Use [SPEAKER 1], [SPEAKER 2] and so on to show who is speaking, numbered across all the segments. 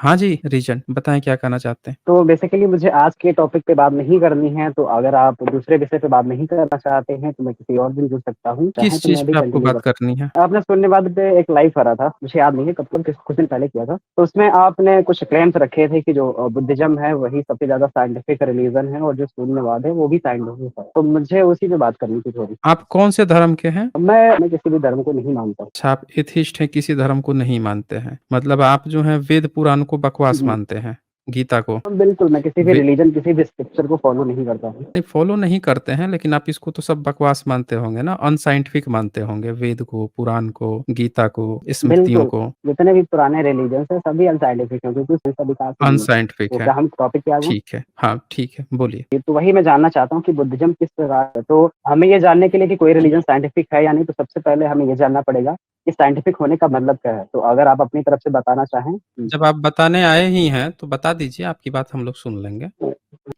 [SPEAKER 1] हाँ जी, रीज़न बताएँ क्या कहना चाहते हैं?
[SPEAKER 2] तो बेसिकली मुझे आज के टॉपिक पे बात नहीं करनी है, तो अगर आप दूसरे विषय पे बात नहीं करना चाहते हैं, तो मैं किसी और दिन जुड़ सकता हूँ। चाहें
[SPEAKER 1] किस
[SPEAKER 2] तो
[SPEAKER 1] चीज़
[SPEAKER 2] मैं भी
[SPEAKER 1] पे आपको
[SPEAKER 2] कंटिन्यू
[SPEAKER 1] बात
[SPEAKER 2] कर
[SPEAKER 1] करनी है?
[SPEAKER 2] आपने शून्यवाद पे एक लाइव करा था, मुझे याद नहीं है कब कुछ कुछ दिन पहले किया था। तो उसमें आपने कुछ क्लेम्स रखे थे कि जो बुद्धिज़्म है वही सबसे ज़्यादा साइंटिफिक रिलीजन है और जो शून्यवाद है वो भी साइंटिफिक है। तो मुझे उसी पे बात करनी थी थोड़ी।
[SPEAKER 1] आप कौन से धर्म के हैं?
[SPEAKER 2] मैं किसी भी धर्म को नहीं मानता।
[SPEAKER 1] अच्छा, आप एथिस्ट हैं, किसी धर्म को नहीं मानते हैं। मतलब आप जो हैं वेद पुराण को बकवास
[SPEAKER 2] जी।
[SPEAKER 1] मानते हैं, गीता को।
[SPEAKER 2] बिल्कुल, मैं किसी भी
[SPEAKER 1] वे
[SPEAKER 2] रिलीजन, किसी भी स्क्रिप्चर को फॉलो नहीं करता हूँ।
[SPEAKER 1] नहीं फॉलो नहीं करते हैं, लेकिन आप इसको तो सब बकवास मानते होंगे ना, अनसाइंटिफिक मानते होंगे वेद को, पुराण को, गीता को, स्मृतियों
[SPEAKER 2] बिल्कुल,
[SPEAKER 1] को।
[SPEAKER 2] जितने भी पुराने रिलीजन्स हैं सभी अनसाइंटिफिक हैं क्योंकि उसमें का विकास ही नहीं है।
[SPEAKER 1] अनसाइंटिफिक
[SPEAKER 2] तो
[SPEAKER 1] है।
[SPEAKER 2] क्या हम टॉपिक पे आ जाएँ?
[SPEAKER 1] ठीक है। हाँ, ठीक है, बोलिए।
[SPEAKER 2] तो वही मैं जानना चाहता हूँ कि बुद्धिज़्म किस प्रकार है? तो हमें ये जानने के लिए कि कोई रिलीजन साइंटिफिक है या नहीं, तो सबसे पहले हमें ये जानना पड़ेगा कि साइंटिफिक होने का मतलब क्या है? तो अगर आप अपनी तरफ से बताना चाहें।
[SPEAKER 1] जब आप बताने आए ही हैं, तो बता दीजिए, आपकी बात हम लोग सुन लेंगे।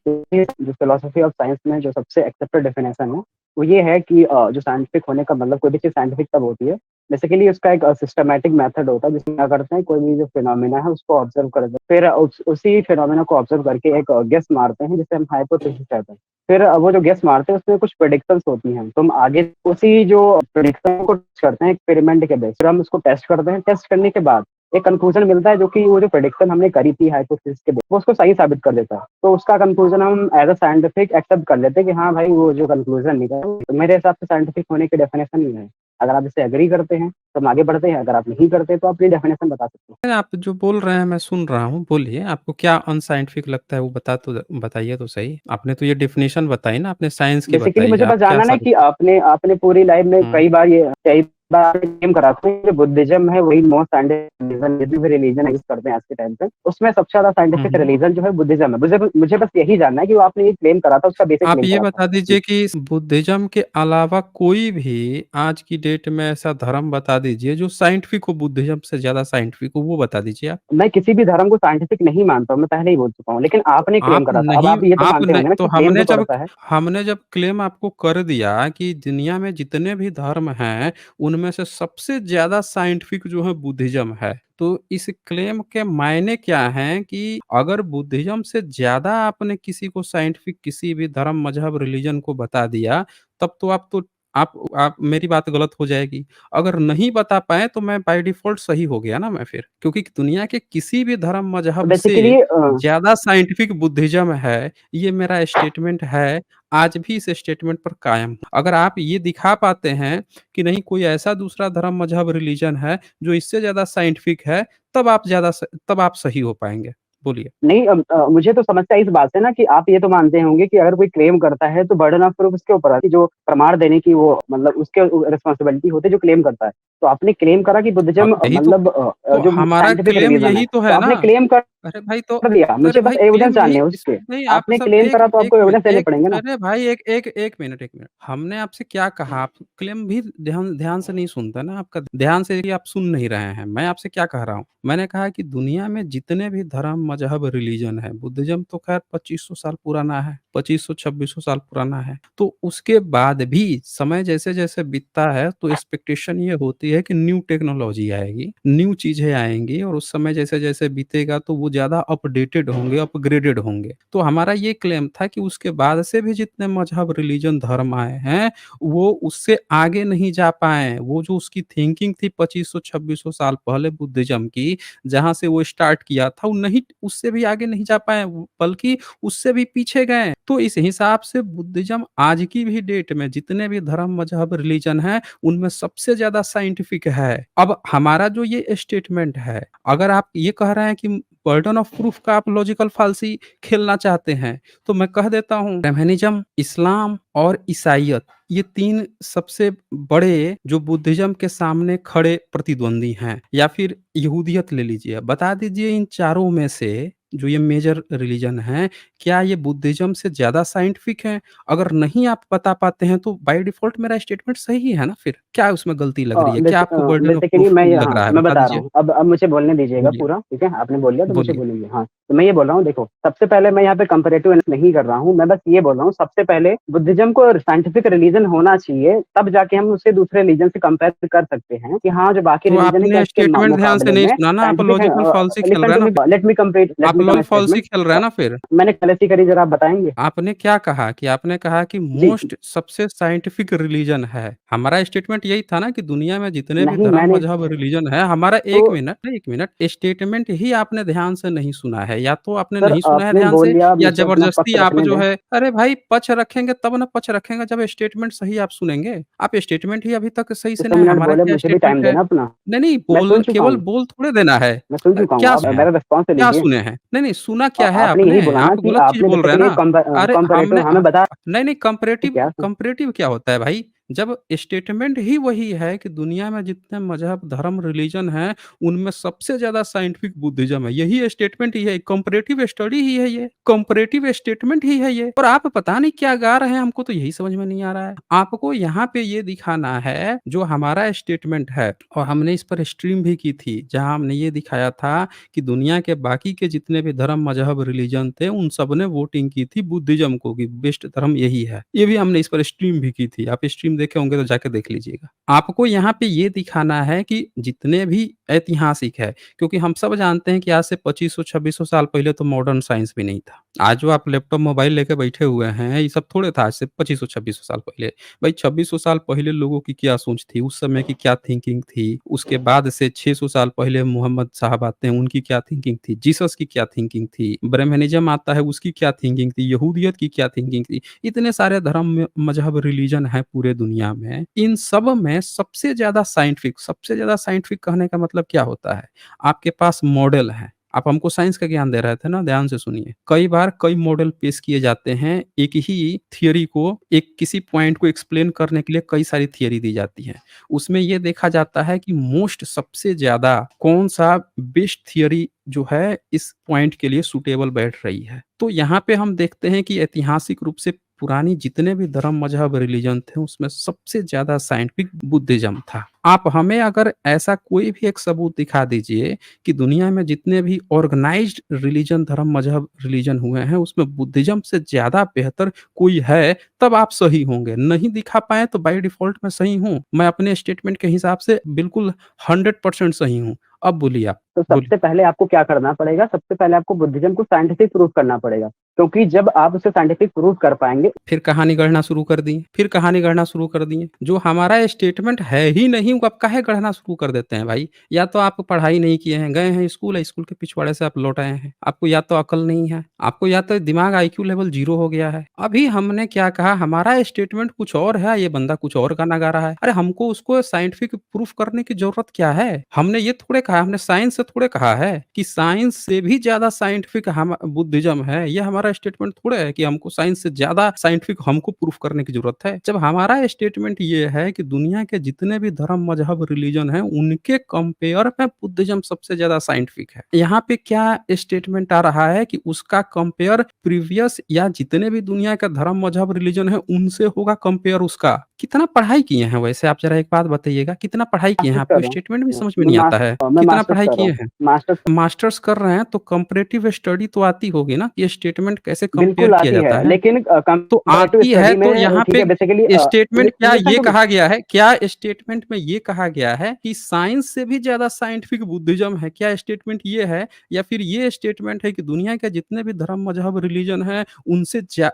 [SPEAKER 2] जो फिलॉसफी ऑफ साइंस में जो सबसे एक्सेप्टेड डेफिनेशन है, वो ये है कि जो साइंटिफिक होने का मतलब कोई भी चीज़ साइंटिफिक तब होती है, बेसिकली उसका एक सिस्टमैटिक मेथड होता है जिसमें क्या करते हैं कोई भी जो फिनोमेना है उसको ऑब्ज़र्व करते हैं। फिर उसी फिनोमेना को ऑब्ज़र्व करके एक गेस मारते हैं जिसे हम हाइपोथेसिस कहते हैं। फिर वो जो गेस मारते हैं उसमें कुछ प्रेडिक्शंस होती हैं, तो हम आगे उसी जो प्रेडिक्शन को टेस्ट करते हैं एक्सपेरिमेंट के बेस फिर हम उसको टेस्ट करते हैं, टेस्ट करने के बाद एक कंक्लूजन मिलता है जो कि वो जो प्रेडिक्शन हमने करी थी हाइपोथेसिस के बेस वो उसको सही साबित कर देता है। तो उसका कंक्लूजन हम एज़ अ साइंटिफिक एक्सेप्ट कर लेते हैं कि हाँ भाई वो जो कंक्लूजन निकला तो मेरे हिसाब से साइंटिफिक होने की डेफिनेशन ये है। अगर आप इससे एग्री करते हैं तो हम आगे बढ़ते हैं, अगर आप नहीं करते तो आप अपनी डेफिनेशन बता सकते हैं।
[SPEAKER 1] आप जो बोल रहे हैं मैं सुन रहा हूँ, बोलिए आपको क्या अनसाइंटिफिक लगता है वो बताइए तो सही। आपने तो ये डेफिनेशन बताई ना, आपने साइंस की
[SPEAKER 2] बेसिकली
[SPEAKER 1] बताई है,
[SPEAKER 2] मुझे बस
[SPEAKER 1] आप क्या
[SPEAKER 2] जानना है
[SPEAKER 1] साबित
[SPEAKER 2] कि आपने आपने पूरी लाइफ में
[SPEAKER 1] हुँ।
[SPEAKER 2] कई बार क्लेम करा था कि बुद्धिज़्म है वही मोस्ट साइंटिफिक रिलीजन जितने भी रिलीजन एग्जिस्ट करते हैं आज के टाइम पे, उसमें सबसे ज़्यादा
[SPEAKER 1] हुँ,
[SPEAKER 2] साइंटिफिक
[SPEAKER 1] हुँ।
[SPEAKER 2] रिलीजन जो है बुद्धिज़्म है। मुझे मुझे बस यही जानना है कि वो आपने ये क्लेम करा था उसका बेसिक
[SPEAKER 1] आप
[SPEAKER 2] क्लेम
[SPEAKER 1] ये
[SPEAKER 2] करा था।
[SPEAKER 1] बता
[SPEAKER 2] जी।
[SPEAKER 1] दीजिए कि इस बुद्धिज़्म के अलावा कोई भी आज की डेट में ऐसा धर्म बता दीजिए जो साइंटिफिक हो, बुद्धिज़्म से ज़्यादा साइंटिफिक हो, वो बता दीजिए आप।
[SPEAKER 2] मैं किसी भी धर्म को साइंटिफिक नहीं मानता हूँ, मैं पहले ही बोल चुका हूँ, लेकिन
[SPEAKER 1] तो
[SPEAKER 2] आपने क्लेम करा था। अब आप ये तो
[SPEAKER 1] आप
[SPEAKER 2] मानते
[SPEAKER 1] नहीं
[SPEAKER 2] होंगे ना
[SPEAKER 1] तो
[SPEAKER 2] कि क्लेम जो पड़ता है।
[SPEAKER 1] हमने जब क्लेम आपको कर दिया कि दुनिया में जितने भी धर्म हैं, उनमें से सबसे ज़्यादा साइंटिफिक जो है बुद्धिज़्म है। तो इस क्लेम के मायने क्या हैं कि अगर बुद्धिज़्म से ज़्यादा आपने किसी को साइंटिफिक किसी भी धर्म, मज़हब, रिलिजन को बता दिया, तब तो आप मेरी बात गलत हो जाएगी। अगर नहीं बता पाए तो मैं बाय डिफ़ॉल्ट सही हो गया ना मैं फिर। क्योंकि दुनिया के किसी भी धर्म,
[SPEAKER 2] तो
[SPEAKER 1] मज़हब से
[SPEAKER 2] बेसिकली
[SPEAKER 1] ज़्यादा साइंटिफिक बुद्धिज़्म है, ये मेरा स्टेटमेंट है, आज भी इस स्टेटमेंट पर कायम हूँ। अगर आप ये दिखा पाते हैं कि नहीं कोई ऐसा दूसरा धर्म, मज़हब, रिलीजन है जो इससे ज़्यादा साइंटिफिक है, तब आप सही हो पाएँगे। बोलिए।
[SPEAKER 2] नहीं मुझे तो समस्या इस बात से ना कि आप ये तो मानते होंगे कि अगर कोई क्लेम करता है तो बर्डन ऑफ प्रूफ उसके ऊपर है कि जो प्रमाण देने की वो मतलब उसके रिस्पॉन्सिबिलिटी होती है जो क्लेम करता है। तो आपने क्लेम करा कि
[SPEAKER 1] हाँ,
[SPEAKER 2] बुद्धिज़्म
[SPEAKER 1] यही
[SPEAKER 2] मतलब
[SPEAKER 1] तो
[SPEAKER 2] जो
[SPEAKER 1] हमारा
[SPEAKER 2] साइंटिफिक
[SPEAKER 1] क्लेम
[SPEAKER 2] रिलीजन है,
[SPEAKER 1] यही तो
[SPEAKER 2] तो
[SPEAKER 1] है ना।
[SPEAKER 2] आपने क्लेम कर
[SPEAKER 1] अरे भाई तो
[SPEAKER 2] दिया।
[SPEAKER 1] अरे
[SPEAKER 2] मुझे बस
[SPEAKER 1] भाई
[SPEAKER 2] एविडेंस
[SPEAKER 1] क्लेम यही
[SPEAKER 2] जानने हैं
[SPEAKER 1] इस
[SPEAKER 2] उसके।
[SPEAKER 1] नहीं आप
[SPEAKER 2] आपने
[SPEAKER 1] सब
[SPEAKER 2] क्लेम करा तो आपको एविडेंस देने पड़ेंगे ना।
[SPEAKER 1] अरे भाई एक एक 1 मिनट हमने आपसे क्या कहा? आप क्लेम भी ध्यान ध्यान से नहीं सुनते ना, आपका ध्यान से ही आप सुन नहीं रहे हैं। मैं आपसे क्या कह रहा हूँ? मैंने कहा कि दुनिया में जितने भी धर्म, मज़हब, रिलीजन है, बुद्धिज़्म तो ख़ैर 2500 साल पुराना है, 2500-2600 साल पुराना है। तो उसके बाद भी समय जैसे-जैसे बीतता है तो एक्सपेक्टेशन ये होती है कि न्यू टेक्नोलॉजी आएगी, न्यू चीज़ें आएँगी और उस समय जैसे-जैसे बीतेगा तो वो ज़्यादा अपडेटेड होंगे, अपग्रेडेड होंगे। तो हमारा ये क्लेम था कि उसके बाद से भी जितने मज़हब, रिलीजन, धर्म आए हैं, वो उससे आगे नहीं जा पाए। वो जो उसकी थिंकिंग थी 2500-2600 साल पहले बुद्धिज़्म की, जहाँ से वो स्टार्ट किया था, वो नहीं उससे भी आगे नहीं जा पाए, बल्कि उससे भी पीछे गए। तो इस हिसाब से बुद्धिज़्म आज की भी डेट में जितने भी धर्म, मज़हब, रिलीजन हैं, उनमें सबसे ज़्यादा साइंटिफिक है। अब हमारा जो ये स्टेटमेंट है, अगर आप ये कह रहे हैं कि बर्डन ऑफ प्रूफ का आप लॉजिकल फाल्सी खेलना चाहते हैं, तो मैं कह देता हूँ ब्रह्मनिज़्म, इस्लाम और ईसाईयत ये 3 सबसे बड़े जो बुद्धिज़्म के सामने खड़े प्रतिद्वंदी हैं या फिर यहूदियत ले लीजिए। बता दीजिए इन चारों में से जो ये मेजर रिलीजन हैं, क्या ये बुद्धिज़्म से ज़्यादा साइंटिफिक हैं? अगर नहीं आप बता पाते हैं, तो बाय डिफ़ॉल्ट मेरा स्टेटमेंट सही है ना फिर? क्या उसमें गलती लग रही है? क्या आपको बर्डन ऑफ
[SPEAKER 2] बेसिकली
[SPEAKER 1] प्रूफ
[SPEAKER 2] मैं ये
[SPEAKER 1] लग
[SPEAKER 2] हाँ,
[SPEAKER 1] रहा है?
[SPEAKER 2] मैं
[SPEAKER 1] बता
[SPEAKER 2] बता रहा
[SPEAKER 1] दीजिए।
[SPEAKER 2] हूँ। अब मुझे बोलने दीजिएगा
[SPEAKER 1] बोलिए,
[SPEAKER 2] पूरा, ठीक है? आपने बोल दिया तो मुझे
[SPEAKER 1] बोलिए।
[SPEAKER 2] बोलेंगे हाँ। तो मैं ये बोल रहा हूँ देखो, सबसे पहले मैं यहाँ पे कंपैरेटिव एनालिसिस नहीं कर रहा हूँ, मैं बस ये बोल रहा हूँ सबसे पहले बुद्धिज़्म को साइंटिफिक रिलीजन होना चाहिए, तब जाके हम उसे दूसरे रिलीजन से कंपेयर कर सकते हैं कि हाँ, जो बाकी
[SPEAKER 1] तो
[SPEAKER 2] रिलीजन है क्या
[SPEAKER 1] आपने
[SPEAKER 2] इसके
[SPEAKER 1] स्टेटमेंट ध्यान से
[SPEAKER 2] मुकाबले
[SPEAKER 1] नहीं
[SPEAKER 2] में
[SPEAKER 1] सुना ना, आप
[SPEAKER 2] साइंटिफिक है।
[SPEAKER 1] लॉजिकल फॉल्स ही खेल
[SPEAKER 2] लिसन
[SPEAKER 1] रहे
[SPEAKER 2] टू
[SPEAKER 1] हैं ना
[SPEAKER 2] मी,
[SPEAKER 1] फिर।
[SPEAKER 2] लेट
[SPEAKER 1] आप
[SPEAKER 2] मी
[SPEAKER 1] लॉल
[SPEAKER 2] माय
[SPEAKER 1] फॉल्स ही
[SPEAKER 2] स्टेटमेंट।
[SPEAKER 1] खेल रहे हैं ना फिर।
[SPEAKER 2] मैंने गलती करी ज़रा आप बताएँगे?
[SPEAKER 1] आपने क्या कहा कि आपने कहा कि
[SPEAKER 2] जी,
[SPEAKER 1] मोस्ट सबसे साइंटिफिक रिलीजन है। हमारा स्टेटमेंट यही था ना कि दुनिया में जितने भी
[SPEAKER 2] नहीं
[SPEAKER 1] धर्म,
[SPEAKER 2] मैंने
[SPEAKER 1] मज़हब, रिलीजन है, हमारा
[SPEAKER 2] तो
[SPEAKER 1] 1 मिनट स्टेटमेंट ही आपने ध्यान से नहीं सुना है। या तो आपने
[SPEAKER 2] सर
[SPEAKER 1] नहीं सुना है
[SPEAKER 2] आपने
[SPEAKER 1] ध्यान
[SPEAKER 2] बोल
[SPEAKER 1] से,
[SPEAKER 2] दिया
[SPEAKER 1] या
[SPEAKER 2] मुझे अपना
[SPEAKER 1] ज़बरदस्ती
[SPEAKER 2] पक्ष
[SPEAKER 1] आप
[SPEAKER 2] रखने
[SPEAKER 1] जो
[SPEAKER 2] दें।
[SPEAKER 1] है, अरे भाई पक्ष रखेंगे तब ना पक्ष रखेंगे जब स्टेटमेंट सही आप सुनेंगे। आप स्टेटमेंट ही अभी तक सही से
[SPEAKER 2] 6
[SPEAKER 1] नहीं,
[SPEAKER 2] मिनट
[SPEAKER 1] हमारा
[SPEAKER 2] बोले,
[SPEAKER 1] क्या
[SPEAKER 2] मुझे भी
[SPEAKER 1] स्टेटमेंट
[SPEAKER 2] टाइम
[SPEAKER 1] है?
[SPEAKER 2] देना अपना।
[SPEAKER 1] नहीं, नहीं,
[SPEAKER 2] मैं सुन चुका
[SPEAKER 1] केवल
[SPEAKER 2] हूँ,
[SPEAKER 1] बोल थोड़े देना है।
[SPEAKER 2] मैं सुन चुका हूँ,
[SPEAKER 1] क्या
[SPEAKER 2] आप
[SPEAKER 1] सुने हैं?
[SPEAKER 2] मेरा रिस्पॉन्स तो
[SPEAKER 1] क्या
[SPEAKER 2] लीजिए।
[SPEAKER 1] सुने हैं? नहीं, नहीं, सुना क्या है
[SPEAKER 2] आपने यही
[SPEAKER 1] आपने?
[SPEAKER 2] बोला ना
[SPEAKER 1] आप
[SPEAKER 2] कि
[SPEAKER 1] गलत चीज़
[SPEAKER 2] आपने
[SPEAKER 1] बोल रहे हैं
[SPEAKER 2] बेसिकली
[SPEAKER 1] ना। अरे
[SPEAKER 2] कंपैरेटिव
[SPEAKER 1] हमने
[SPEAKER 2] हमें बता
[SPEAKER 1] नहीं, नहीं, कंपैरेटिव
[SPEAKER 2] क्या
[SPEAKER 1] कंपैरेटिव क्या होता है भाई? जब स्टेटमेंट ही वही है कि दुनिया में जितने मज़हब, धर्म, रिलीजन हैं, उनमें सबसे ज़्यादा साइंटिफिक बुद्धिज़्म है। यही स्टेटमेंट ही है, कंपैरेटिव स्टडी ही है ये, कंपैरेटिव स्टेटमेंट ही है ये। और आप पता नहीं क्या गा रहे हैं, हमको तो यही समझ में नहीं आ रहा है। आपको यहाँ पे ये दिखाना है, जो हमारा स्टेटमेंट है, और हमने इस पर स्ट्रीम भी की थी, जहाँ हमने ये दिखाया था कि दुनिया के बाकी के जितने भी धर्म, मज़हब, रिलीजन थे, उन सब ने वोटिंग की थी बुद्धिज़्म को कि बेस्ट धर्म यही है। ये भी हमने इस पर स्ट्रीम भी की थी। आप स्ट्रीम देखे होंगे तो जाके देख लीजिएगा। आपको यहाँ पे ये दिखाना है कि जितने भी ऐतिहासिक है, क्योंकि हम सब जानते हैं कि आज से 2500-2600 साल पहले तो मॉडर्न साइंस भी नहीं था। आज जो आप लैपटॉप, मोबाइल लेके बैठे हुए हैं, ये सब थोड़े था आज से 2500-2600 साल पहले। भाई 2600 साल पहले लोगों की क्या सोच थी, उस समय की क्या थिंकिंग थी, उसके बाद से 600 साल पहले मोहम्मद साहब आते हैं, उनकी क्या थिंकिंग थी, जीसस की क्या थिंकिंग थी, ब्रह्मनिज़्म आता है, उसकी क्या थिंकिंग थी, यहूदियत की क्या थिंकिंग थी। इतने सारे धर्म, मज़हब, रिलीजन हैं पूरे दुनिया में। इन सब में सबसे ज़्यादा साइंटिफिक कहने का मतलब क्या होता है? आपके पास मॉडल हैं। आप हमको साइंस का ज्ञान दे रहे थे ना, ध्यान से सुनिए। कई बार कई मॉडल पेश किए जाते हैं, एक ही थियरी को, एक किसी पॉइंट को एक्सप्लेन करने के लिए कई सारी थियरी दी जाती हैं। उसमें ये देखा जाता है कि सबसे ज़्यादा कौन-सा बेस्ट थियरी जो है इस पॉइंट के लिए सूटेबल बैठ रही है। तो यहाँ पे हम देखते हैं कि ऐतिहासिक रूप से पुरानी जितने भी धर्म, मज़हब, रिलीजन थे, उसमें सबसे ज़्यादा साइंटिफिक बुद्धिज़्म था। आप हमें अगर ऐसा कोई भी एक सबूत दिखा दीजिए कि दुनिया में जितने भी ऑर्गनाइज़्ड रिलीजन, धर्म, मज़हब, रिलीजन हुए हैं, उसमें बुद्धिज़्म से ज़्यादा बेहतर कोई है, तब आप सही होंगे। नहीं दिखा पाएँ तो बाय डिफ़ॉल्ट मैं सही हूँ। मैं अपने स्टेटमेंट के हिसाब से बिल्कुल 100% सही हूँ। अब बोलिए आप,
[SPEAKER 2] तो
[SPEAKER 1] बोलिए।
[SPEAKER 2] सबसे पहले आपको क्या करना पड़ेगा? सबसे पहले आपको बुद्धिज़्म को साइंटिफिक प्रूव करना पड़ेगा, क्योंकि जब आप उसे साइंटिफिक प्रूव कर पाएँगे।
[SPEAKER 1] फिर कहानी गढ़ना शुरू कर दिए, फिर कहानी गढ़ना शुरू कर दिए। जो हमारा स्टेटमेंट है ही नहीं, वो आप काहे गढ़ना शुरू कर देते हैं भाई? या तो आप पढ़ाई नहीं किए हैं, गए हैं स्कूल, स्कूल के पिछवाड़े से आप लौट आए हैं। आपको या तो अकल नहीं है, आपको या तो दिमाग आईक्यू लेवल 0 हो गया है। अभी हमने क्या कहा, हमारा स्टेटमेंट कुछ और है, ये बंदा कुछ और गाना गा रहा है। अरे हमको उसको साइंटिफिक प्रूफ करने की ज़रूरत क्या है? हमने ये थोड़े कहा, हमने साइंस से थोड़े कहा है कि साइंस से भी ज़्यादा साइंटिफिक हम बुद्धिज़्म है। ये हमारा स्टेटमेंट थोड़े है कि हमको साइंस से ज़्यादा साइंटिफिक हमको प्रूफ करने की ज़रूरत है। जब हमारा स्टेटमेंट ये है कि दुनिया के जितने भी धर्म, मज़हब, रिलीजन हैं, उनके कंपेयर में बुद्धिज़्म सबसे ज़्यादा साइंटिफिक है। यहाँ पे क्या स्टेटमेंट आ रहा है कि उसका कंपेयर प्रीवियस या जितने भी दुनिया का धर्म, मज़हब, रिलीजन है, उनसे होगा कंपेयर उसका। कितना पढ़ाई किए हैं वैसे आप ज़रा एक बात बताइएगा, कितना पढ़ाई किए हैं?
[SPEAKER 2] मास्टर्स कर
[SPEAKER 1] आपको
[SPEAKER 2] रहा हूँ।
[SPEAKER 1] स्टेटमेंट भी समझ में नहीं आता है।
[SPEAKER 2] मैं
[SPEAKER 1] कितना
[SPEAKER 2] मास्टर्स
[SPEAKER 1] पढ़ाई
[SPEAKER 2] कर रहा
[SPEAKER 1] किए
[SPEAKER 2] हूँ।
[SPEAKER 1] हैं?
[SPEAKER 2] मास्टर्स
[SPEAKER 1] मास्टर्स कर रहे हैं तो कंपैरेटिव स्टडी तो आती होगी ना कि स्टेटमेंट कैसे कंपेयर
[SPEAKER 2] बिल्कुल
[SPEAKER 1] किया
[SPEAKER 2] आती
[SPEAKER 1] जाता
[SPEAKER 2] है,
[SPEAKER 1] है?
[SPEAKER 2] लेकिन
[SPEAKER 1] तो
[SPEAKER 2] कंपैरेटिव
[SPEAKER 1] आती है
[SPEAKER 2] स्टडी
[SPEAKER 1] तो
[SPEAKER 2] में
[SPEAKER 1] यहाँ
[SPEAKER 2] ठीक
[SPEAKER 1] पे
[SPEAKER 2] है बेसिकलि
[SPEAKER 1] स्टेटमेंट क्या
[SPEAKER 2] लिसन
[SPEAKER 1] ये
[SPEAKER 2] टू मी।
[SPEAKER 1] कहा गया है, क्या स्टेटमेंट में ये कहा गया है कि साइंस से भी ज़्यादा साइंटिफिक बुद्धिज़्म है? क्या स्टेटमेंट ये है, या फिर ये स्टेटमेंट है कि दुनिया के जितने भी धर्म, मज़हब, रिलीजन हैं,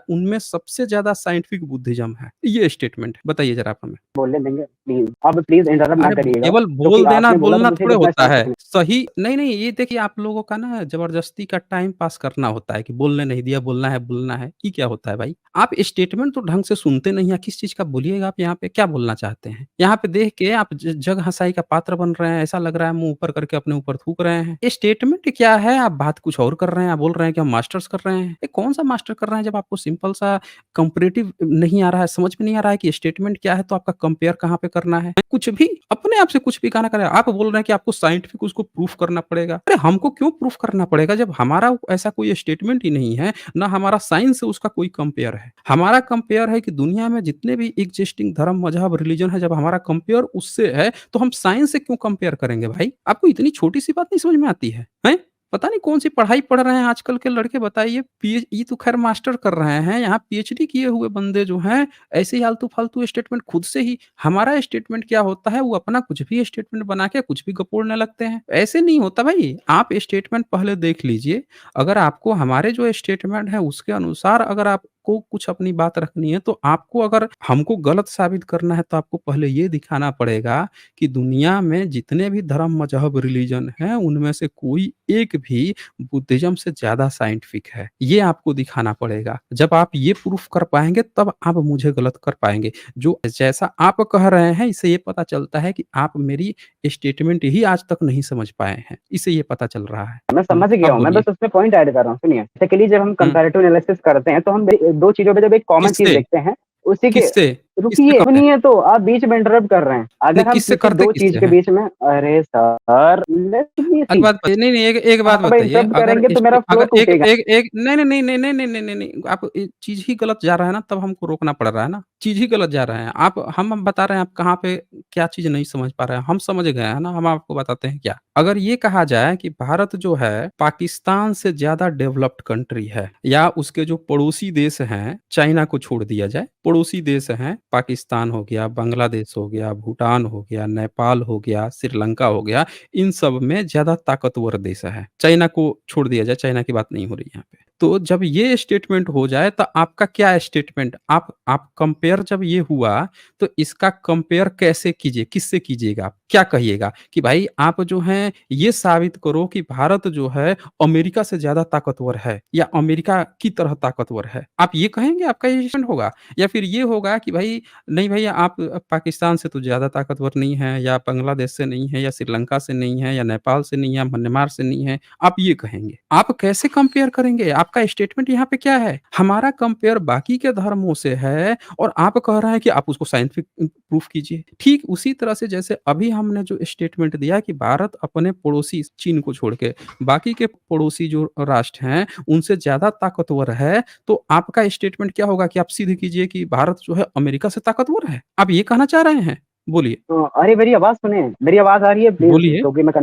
[SPEAKER 1] उनमें सबसे ज़्यादा साइंटिफिक बुद्धिज़्म है? ये स्टेटमेंट है। बताइए ज़रा आप हमें।
[SPEAKER 2] बोलने देंगे प्लीज़? अब प्लीज़ इंटरप्ट ना
[SPEAKER 1] अरे
[SPEAKER 2] करिएगा,
[SPEAKER 1] केवल
[SPEAKER 2] क्योंकि
[SPEAKER 1] बोल देना,
[SPEAKER 2] आपने बोला तो
[SPEAKER 1] बोलना
[SPEAKER 2] मुझे
[SPEAKER 1] थोड़े
[SPEAKER 2] रुकना
[SPEAKER 1] होता
[SPEAKER 2] स्टार्ट
[SPEAKER 1] है।
[SPEAKER 2] करना।
[SPEAKER 1] सही नहीं, नहीं, ये देखिए आप लोगों का ना ज़बरदस्ती का टाइम पास करना होता है कि बोलने नहीं दिया, बोलना है, बोलना है। ये क्या होता है भाई? आप स्टेटमेंट तो ढंग से सुनते नहीं हैं, किस चीज़ का बोलिएगा आप यहाँ पे, क्या बोलना चाहते हैं? यहाँ पे देख के आप ज जग हँसाई का पात्र बन रहे हैं, ऐसा लग रहा है मुँह ऊपर करके अपने ऊपर थूक रहे हैं। ये स्टेटमेंट क्या है, आप बात कुछ और कर रहे हैं, आप बोल रहे हैं कि हम मास्टर्स कर रहे हैं। ये कौन-सा मास्टर कर रहे हैं जब आपको सिंपल सा कंपैरेटिव नहीं आ रहा है, समझ में नहीं आ रहा है कि स्टेटमेंट स्टेटमेंट क्या है तो आपका कंपेयर कहाँ पे करना है? कुछ भी, अपने आप से कुछ भी कहना करें। आप बोल रहे हैं कि आपको साइंटिफिक उसको प्रूफ करना पड़ेगा। अरे हमको क्यों प्रूफ करना पड़ेगा जब हमारा ऐसा कोई स्टेटमेंट ही नहीं है, ना हमारा साइंस से उसका कोई कंपेयर है। हमारा कंपेयर है कि दुनिया में जितने भी एक्जिस्टिंग धर्म, मज़हब, रिलिजन है, जब हमारा कंपेयर उससे है, तो हम साइंस से क्यों कंपेयर करेंगे भाई? आपको इतनी छोटी-सी बात नहीं समझ में आती है? हैं? पता नहीं कौन-सी पढ़ाई पढ़ रहे हैं आजकल के लड़के, बताइए। ये तो खैर मास्टर कर रहे हैं, यहाँ पीएचडी किए हुए बंदे जो हैं, ऐसे ही आलतू-फालतू स्टेटमेंट खुद से ही, हमारा स्टेटमेंट क्या होता है, वो अपना कुछ भी स्टेटमेंट बना के कुछ भी गपोड़ने लगते हैं। ऐसे नहीं होता भाई, आप स्टेटमेंट पहले देख लीजिए। अगर आपको हमारे जो स्टेटमेंट है उसके अनुसार अगर आपको कुछ अपनी बात रखनी है, तो आपको अगर हमको गलत साबित करना है, तो आपको पहले ये दिखाना पड़ेगा कि दुनिया में जितने भी धर्म, मज़हब, रिलीजन हैं, उनमें से कोई एक भी बुद्धिज़्म से ज़्यादा साइंटिफिक है। ये आपको दिखाना पड़ेगा। जब आप ये प्रूफ़ कर पाएँगे, तब आप मुझे गलत कर पाएँगे। जो जैसा आप कह रहे हैं, इससे ये पता चलता है कि आप मेरी स्टेटमेंट ही आज तक नहीं समझ पाए हैं। इससे ये पता चल रहा है।
[SPEAKER 2] मैं समझ गया
[SPEAKER 1] अब
[SPEAKER 2] हूँ, मैं
[SPEAKER 1] बोलिए।
[SPEAKER 2] बस उसमें पॉइंट ऐड कर रहा हूँ, सुनिए। बेसिकली जब हम
[SPEAKER 1] हुँ,
[SPEAKER 2] कंपैरेटिव एनालिसिस करते हैं, तो हम 2 चीज़ों पे जब एक कॉमन चीज़
[SPEAKER 1] किससे?
[SPEAKER 2] देखते हैं, उसी के
[SPEAKER 1] किससे? किससे
[SPEAKER 2] रुकिए,
[SPEAKER 1] करते हैं?
[SPEAKER 2] सुनिए तो, आप बीच में इंटरप्ट कर रहे हैं।
[SPEAKER 1] नहीं,
[SPEAKER 2] अगर हम
[SPEAKER 1] किससे
[SPEAKER 2] किसी
[SPEAKER 1] करते
[SPEAKER 2] 2 चीज़
[SPEAKER 1] किससे
[SPEAKER 2] के
[SPEAKER 1] हैं?
[SPEAKER 2] बीच में अरे सर, लेट मी
[SPEAKER 1] एक बात
[SPEAKER 2] स्पीक।
[SPEAKER 1] बताइए, नहीं, नहीं, एक एक बात
[SPEAKER 2] आप
[SPEAKER 1] बताइए,
[SPEAKER 2] इंटरप्ट करेंगे तो मेरा फ्लो
[SPEAKER 1] अगर एक
[SPEAKER 2] टूटेगा।
[SPEAKER 1] एक एक नहीं, नहीं, नहीं, नहीं, नहीं, नहीं, नहीं, नहीं, नहीं, आप चीज़ ही गलत जा रहा है ना, तब हमको रोकना पड़ रहा है ना, चीज़ ही गलत जा रहे हैं। आप हम बता रहे हैं आप कहाँ पे क्या चीज़ नहीं समझ पा रहे हैं, हम समझ गए हैं ना, हम आपको बताते हैं क्या। अगर ये कहा जाए कि भारत जो है पाकिस्तान से ज़्यादा डेवलप्ड कंट्री है, या उसके जो पड़ोसी देश हैं, चाइना को छोड़ दिया जाए, पड़ोसी देश हैं, पाकिस्तान हो गया, बांग्लादेश हो गया, भूटान हो गया, नेपाल हो गया, श्रीलंका हो गया, इन सब में ज़्यादा ताकतवर देश है। चाइना को छोड़ दिया जाए, चाइना की बात नहीं हो रही यहाँ पे। तो जब ये स्टेटमेंट हो जाए, तो आपका क्या स्टेटमेंट, आप कंपेयर जब ये हुआ, तो इसका कंपेयर कैसे कीजिए, किससे कीजिएगा आप? क्या कहिएगा कि भाई आप जो हैं ये साबित करो कि भारत जो है अमेरिका से ज़्यादा ताकतवर है, या अमेरिका की तरह ताकतवर है। आप ये कहेंगे, आपका ये स्टेटमेंट होगा? या फिर ये होगा कि भाई नहीं भैया, आप पाकिस्तान से तो ज़्यादा ताकतवर नहीं हैं, या बांग्लादेश से नहीं है, या श्रीलंका से नहीं है, या नेपाल से नहीं है, म्यांमार से नहीं है, आप ये कहेंगे। आप कैसे कंपेयर करेंगे? आपका स्टेटमेंट यहाँ पे क्या है? हमारा कंपेयर बाकी के धर्मों से है, और आप कह रहे हैं कि आप उसको साइंटिफिक प्रूफ कीजिए। ठीक उसी तरह से जैसे अभी हमने जो स्टेटमेंट दिया कि भारत अपने पड़ोसी चीन को छोड़ के बाकी के पड़ोसी जो राष्ट्र हैं, उनसे ज़्यादा ताकतवर है, तो आपका स्टेटमेंट क्या होगा कि आप सीधे कीजिए कि भारत जो है अमेरिका से ताकतवर है? आप ये कहना चाह रहे हैं? बोलिए,
[SPEAKER 2] तो अरे मेरी आवाज़ सुनिए, मेरी आवाज़ आ रही है प्लीज़?
[SPEAKER 1] बोलिए,
[SPEAKER 2] क्योंकि मैं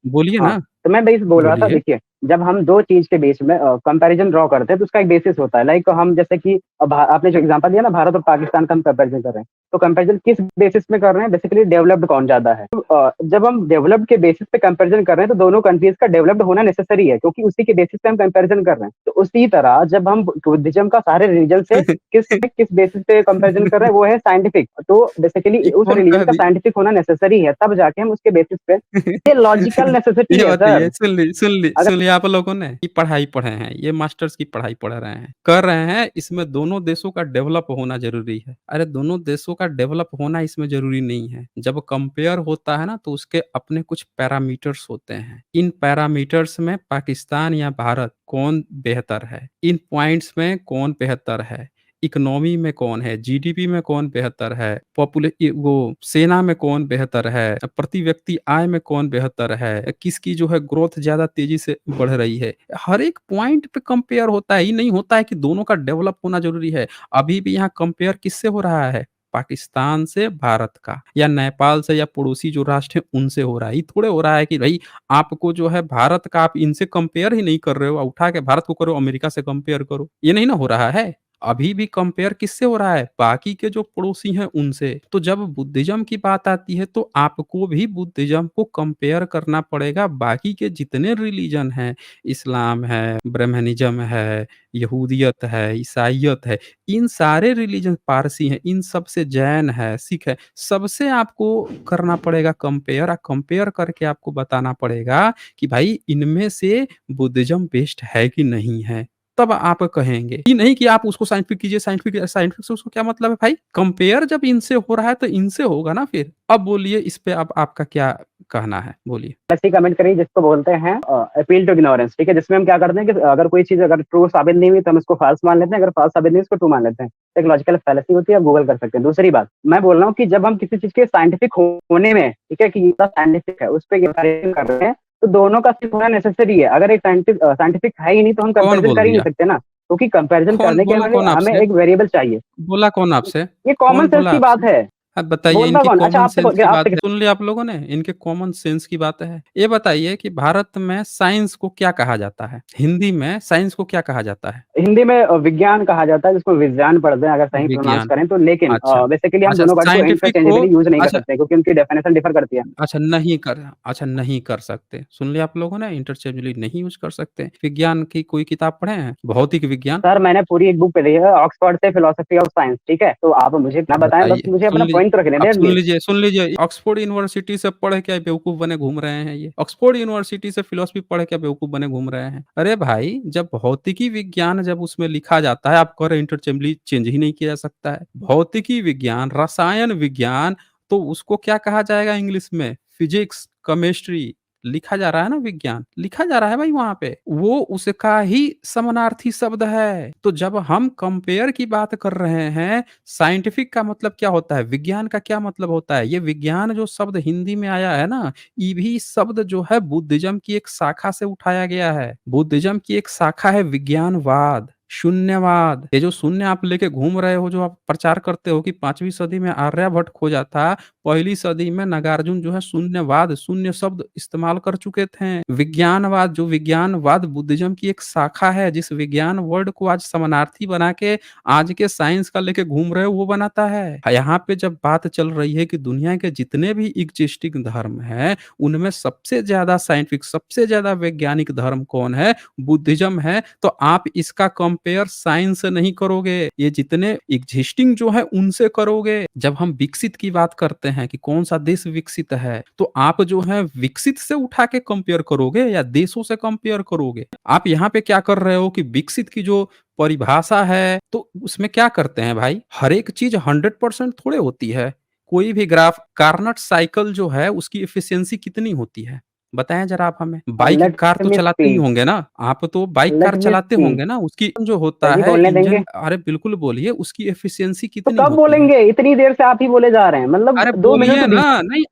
[SPEAKER 1] बोलिए
[SPEAKER 2] हाँ,
[SPEAKER 1] ना,
[SPEAKER 2] तो मैं बेस बोल रहा था,
[SPEAKER 1] बोलिए।
[SPEAKER 2] देखिए, जब हम 2 चीज़ के बीच में कंपैरिज़न ड्रॉ करते हैं, तो उसका एक बेसिस होता है। लाइक हम जैसे कि आपने जो एग्ज़ाम्पल दिया ना, भारत और पाकिस्तान का हम कंपैरिज़न कर रहे हैं। तो कंपैरिज़न किस बेसिस में कर रहे हैं? बेसिकली डेवलप्ड कौन ज़्यादा है। तो जब हम डेवलप्ड के बेसिस पे कंपैरिज़न कर रहे हैं, तो दोनों कंट्रीज़ का डेवलप्ड होना नेसेसरी है, क्योंकि उसी के बेसिस पे हम कंपैरिज़न कर रहे हैं। तो उसी तरह जब हम बुद्धिज़्म का सारे रिलीजन से किस बेसिस पे कंपैरिज़न कर रहे हैं, वो है साइंटिफिक। तो बेसिकली
[SPEAKER 1] ये
[SPEAKER 2] उस
[SPEAKER 1] कौन
[SPEAKER 2] रिलीजन
[SPEAKER 1] कह
[SPEAKER 2] का
[SPEAKER 1] दी?
[SPEAKER 2] साइंटिफिक होना नेसेसरी है, तब जाके हम उसके बेसिस पे, ये लॉजिकल नेसेसिटी
[SPEAKER 1] ये
[SPEAKER 2] है
[SPEAKER 1] बताइए,
[SPEAKER 2] सर। अगर
[SPEAKER 1] सुन ली आप लोगों ने ये पढ़ाई पढ़े हैं, ये मास्टर्स की पढ़ाई पढ़ रहे हैं, कर रहे हैं, इसमें दोनों देशों का डेवलप होना ज़रूरी है। अरे दोनों देशों का डेवलप होना इसमें ज़रूरी नहीं है। जब कंपेयर होता है ना, तो उसके अपने कुछ पैरामीटर्स होते हैं। इन पैरामीटर्स में पाकिस्तान या भारत कौन बेहतर है? इन पॉइंट्स में कौन बेहतर है? इकोनॉमी में कौन है, जीडीपी में कौन बेहतर है, वो सेना में कौन बेहतर है, प्रति व्यक्ति आय में कौन बेहतर है, किसकी जो है ग्रोथ ज़्यादा तेज़ी से बढ़ रही है। हर एक पॉइंट पे कंपेयर होता है, ये नहीं होता है कि दोनों का डेवलप होना ज़रूरी है। अभी भी यहाँ कंपेयर किससे हो रहा है? पाकिस्तान से भारत का, या नेपाल से, या पड़ोसी जो राष्ट्र हैं उनसे हो रहा है। ये थोड़े हो रहा है कि भई आपको जो है भारत का, आप इनसे कंपेयर ही नहीं कर रहे हो, उठा के भारत को करो, अमेरिका से कंपेयर करो। ये नहीं ना हो रहा है। अभी भी कंपेयर किससे हो रहा है? बाकी के जो पड़ोसी हैं उनसे। तो जब बुद्धिज़्म की बात आती है, तो आपको भी बुद्धिज़्म को कंपेयर करना पड़ेगा बाकी के जितने रिलीजन हैं, इस्लाम है, ब्रह्मनिज़्म है, यहूदियत है, ईसाइयत है, इन सारे रिलीजन, पारसी हैं, इन सब से, जैन है, सिख है, सबसे आपको करना पड़ेगा कंपेयर, कंपेयर करके आपको बताना पड़ेगा कि भाई इनमें से बुद्धिज़्म बेस्ट है कि नहीं है। तब आप कहेंगे। ये नहीं कि आप उसको साइंटिफिक कीजिए, साइंटिफिक साइंटिफिक से उसको क्या मतलब है भाई? कंपेयर जब इनसे हो रहा है तो इनसे होगा ना फिर। अब बोलिए इस पे अब आपका क्या कहना है? बोलिए।
[SPEAKER 2] ऐसी कमेंट करिए जिसको बोलते हैं अपील टू इग्नोरेंस, ठीक है? जिसमें हम क्या करते हैं कि अगर कोई चीज़ अगर ट्रू साबित नहीं हुई तो हम इसको फ़ॉल्स मान लेते हैं, अगर फ़ॉल्स साबित नहीं हुई इसको ट्रू मान लेते हैं। एक लॉजिकल फैलेसी होती है, आप गूगल कर सकते हैं। दूसरी बात, मैं बोल रहा हूँ कि जब हम किसी चीज़ के साइंटिफिक होने में, ठीक है, कि ये बात साइंटिफिक है, उस पे कंपैरिज़न कर रहे हैं, तो दोनों का सिर्फ होना नेसेसरी है। अगर एक साइंटिफिक है ही नहीं तो हम
[SPEAKER 1] कौन
[SPEAKER 2] कंपैरिज़न
[SPEAKER 1] बोल
[SPEAKER 2] कर ही नहीं
[SPEAKER 1] दिया?
[SPEAKER 2] सकते ना, क्योंकि कंपैरिज़न
[SPEAKER 1] कौन
[SPEAKER 2] करने के
[SPEAKER 1] बोला
[SPEAKER 2] लिए
[SPEAKER 1] कौन
[SPEAKER 2] हमें
[SPEAKER 1] आपसे?
[SPEAKER 2] एक वेरिएबल चाहिए।
[SPEAKER 1] बोला कौन आपसे?
[SPEAKER 2] ये कॉमन
[SPEAKER 1] कौन
[SPEAKER 2] सेंस
[SPEAKER 1] बोला
[SPEAKER 2] की बात
[SPEAKER 1] आपसे?
[SPEAKER 2] है।
[SPEAKER 1] आप बताइए
[SPEAKER 2] बोलता
[SPEAKER 1] इनकी
[SPEAKER 2] कौन? अच्छा
[SPEAKER 1] कॉमन सेंस की बात
[SPEAKER 2] आपसे
[SPEAKER 1] है, सुन लिया आप लोगों ने? इनके कॉमन सेंस की बात है। ये बताइए कि भारत में साइंस को क्या कहा जाता है? हिंदी में साइंस को क्या कहा जाता है?
[SPEAKER 2] हिंदी में विज्ञान कहा जाता है, जिसको विज्ञान पढ़ते हैं अगर सही प्रोनाउंस
[SPEAKER 1] विज्ञान।
[SPEAKER 2] करें तो, लेकिन
[SPEAKER 1] अच्छा।
[SPEAKER 2] बेसिकली हम
[SPEAKER 1] अच्छा
[SPEAKER 2] दोनों वर्ड को
[SPEAKER 1] साइंटिफिक को
[SPEAKER 2] इंटरचेंजेबली यूज़ नहीं कर
[SPEAKER 1] अच्छा
[SPEAKER 2] सकते क्योंकि उनकी डेफिनेशन डिफर करती है।
[SPEAKER 1] अच्छा नहीं कर सकते। सुन लिया आप लोगों ने इंटरचेंजली नहीं यूज़ कर सकते। विज्ञान की कोई किताब पढ़े हैं? भौतिक विज्ञान?
[SPEAKER 2] सर मैंने पूरी एक बुक पढ़ी है ऑक्सफोर्ड से, फिलॉसफी ऑफ साइंस, ठीक है? तो आप मुझे ना बताएँ, बस
[SPEAKER 1] बताइए,
[SPEAKER 2] मुझे अपना पॉइंट तो रखने दें एटलीस्ट।
[SPEAKER 1] सुन लीजिए ऑक्सफोर्ड यूनिवर्सिटी से पढ़ के बेवकूफ़ बने घूम रहे हैं ये। ऑक्सफोर्ड यूनिवर्सिटी से फिलॉसफी पढ़ के बेवकूफ़ बने घूम रहे हैं। अरे भाई, जब भौतिकी विज्ञान जब उसमें लिखा जाता है, आप कह रहे हैं इंटरचेंजली चेंज ही नहीं किया जा सकता है। भौतिकी विज्ञान, रसायन विज्ञान तो उसको क्या कहा जाएगा इंग्लिश में? फिजिक्स, केमिस्ट्री लिखा जा रहा है ना विज्ञान, लिखा जा रहा है भाई वहाँ पे। वो उसका ही समानार्थी शब्द है। तो जब हम कंपेयर की बात कर रहे हैं, साइंटिफिक का मतलब क्या होता है? विज्ञान का क्या मतलब होता है? ये विज्ञान जो शब्द हिंदी में आया है ना, ये भी शब्द जो है बुद्धिज्म की एक शाखा से उठाया गया है। बुद्धिज्म की एक शाखा है विज्ञानवाद, शून्यवाद। ये जो शून्य आप लेके घूम रहे हो, जो आप प्रचार करते हो कि 5वीं सदी में आर्यभट्ट खोजा था, पहली सदी में नागार्जुन जो है शून्यवाद, शून्य शब्द इस्तेमाल कर चुके थे। विज्ञानवाद, जो विज्ञानवाद बुद्धिज्म की एक शाखा है, जिस विज्ञान वर्ड को आज समानार्थी बना के आज के साइंस का लेके घूम रहे हो, वो बनाता है। यहाँ पे जब बात चल रही है कि दुनिया के जितने भी एग्जिस्टिंग धर्म हैं, उनमें सबसे ज्यादा साइंटिफिक, सबसे ज्यादा वैज्ञानिक धर्म कौन है? बुद्धिज्म है। तो आप इसका कंपेयर साइंस से नहीं करोगे, ये जितने एग्जिस्टिंग जो है उनसे करोगे। जब हम विकसित की बात करते हैं कि कौन सा देश विकसित है, तो आप जो है विकसित से उठा के कंपेयर करोगे या देशों से कंपेयर करोगे? आप यहाँ पे क्या कर रहे हो कि विकसित की जो परिभाषा है, तो उसमें क्या करते हैं भाई? हर एक चीज 100% थोड़े होती है। कोई भी ग्राफ, कार्नट साइकिल जो है उसकी एफिशिएंसी कितनी होती है? बताएं जरा आप हमें। बाइक
[SPEAKER 2] लेट
[SPEAKER 1] कार तो
[SPEAKER 2] मी
[SPEAKER 1] चलाते ही
[SPEAKER 2] स्पीक,
[SPEAKER 1] होंगे ना? आप तो बाइक
[SPEAKER 2] लेट
[SPEAKER 1] कार
[SPEAKER 2] मी
[SPEAKER 1] चलाते
[SPEAKER 2] स्पीक।
[SPEAKER 1] होंगे ना? उसकी जो
[SPEAKER 2] सर
[SPEAKER 1] होता
[SPEAKER 2] जी
[SPEAKER 1] है
[SPEAKER 2] बोलने
[SPEAKER 1] इंजन,
[SPEAKER 2] देंगे?
[SPEAKER 1] अरे बिल्कुल बोलिए, उसकी एफिशिएंसी
[SPEAKER 2] तो
[SPEAKER 1] कितनी
[SPEAKER 2] कब
[SPEAKER 1] होती है?
[SPEAKER 2] बोलेंगे? इतनी देर से आप ही बोले जा रहे हैं, मतलब
[SPEAKER 1] अरे
[SPEAKER 2] 2 मिनट
[SPEAKER 1] बोलिए
[SPEAKER 2] तो
[SPEAKER 1] ना,
[SPEAKER 2] दीजिए।
[SPEAKER 1] नहीं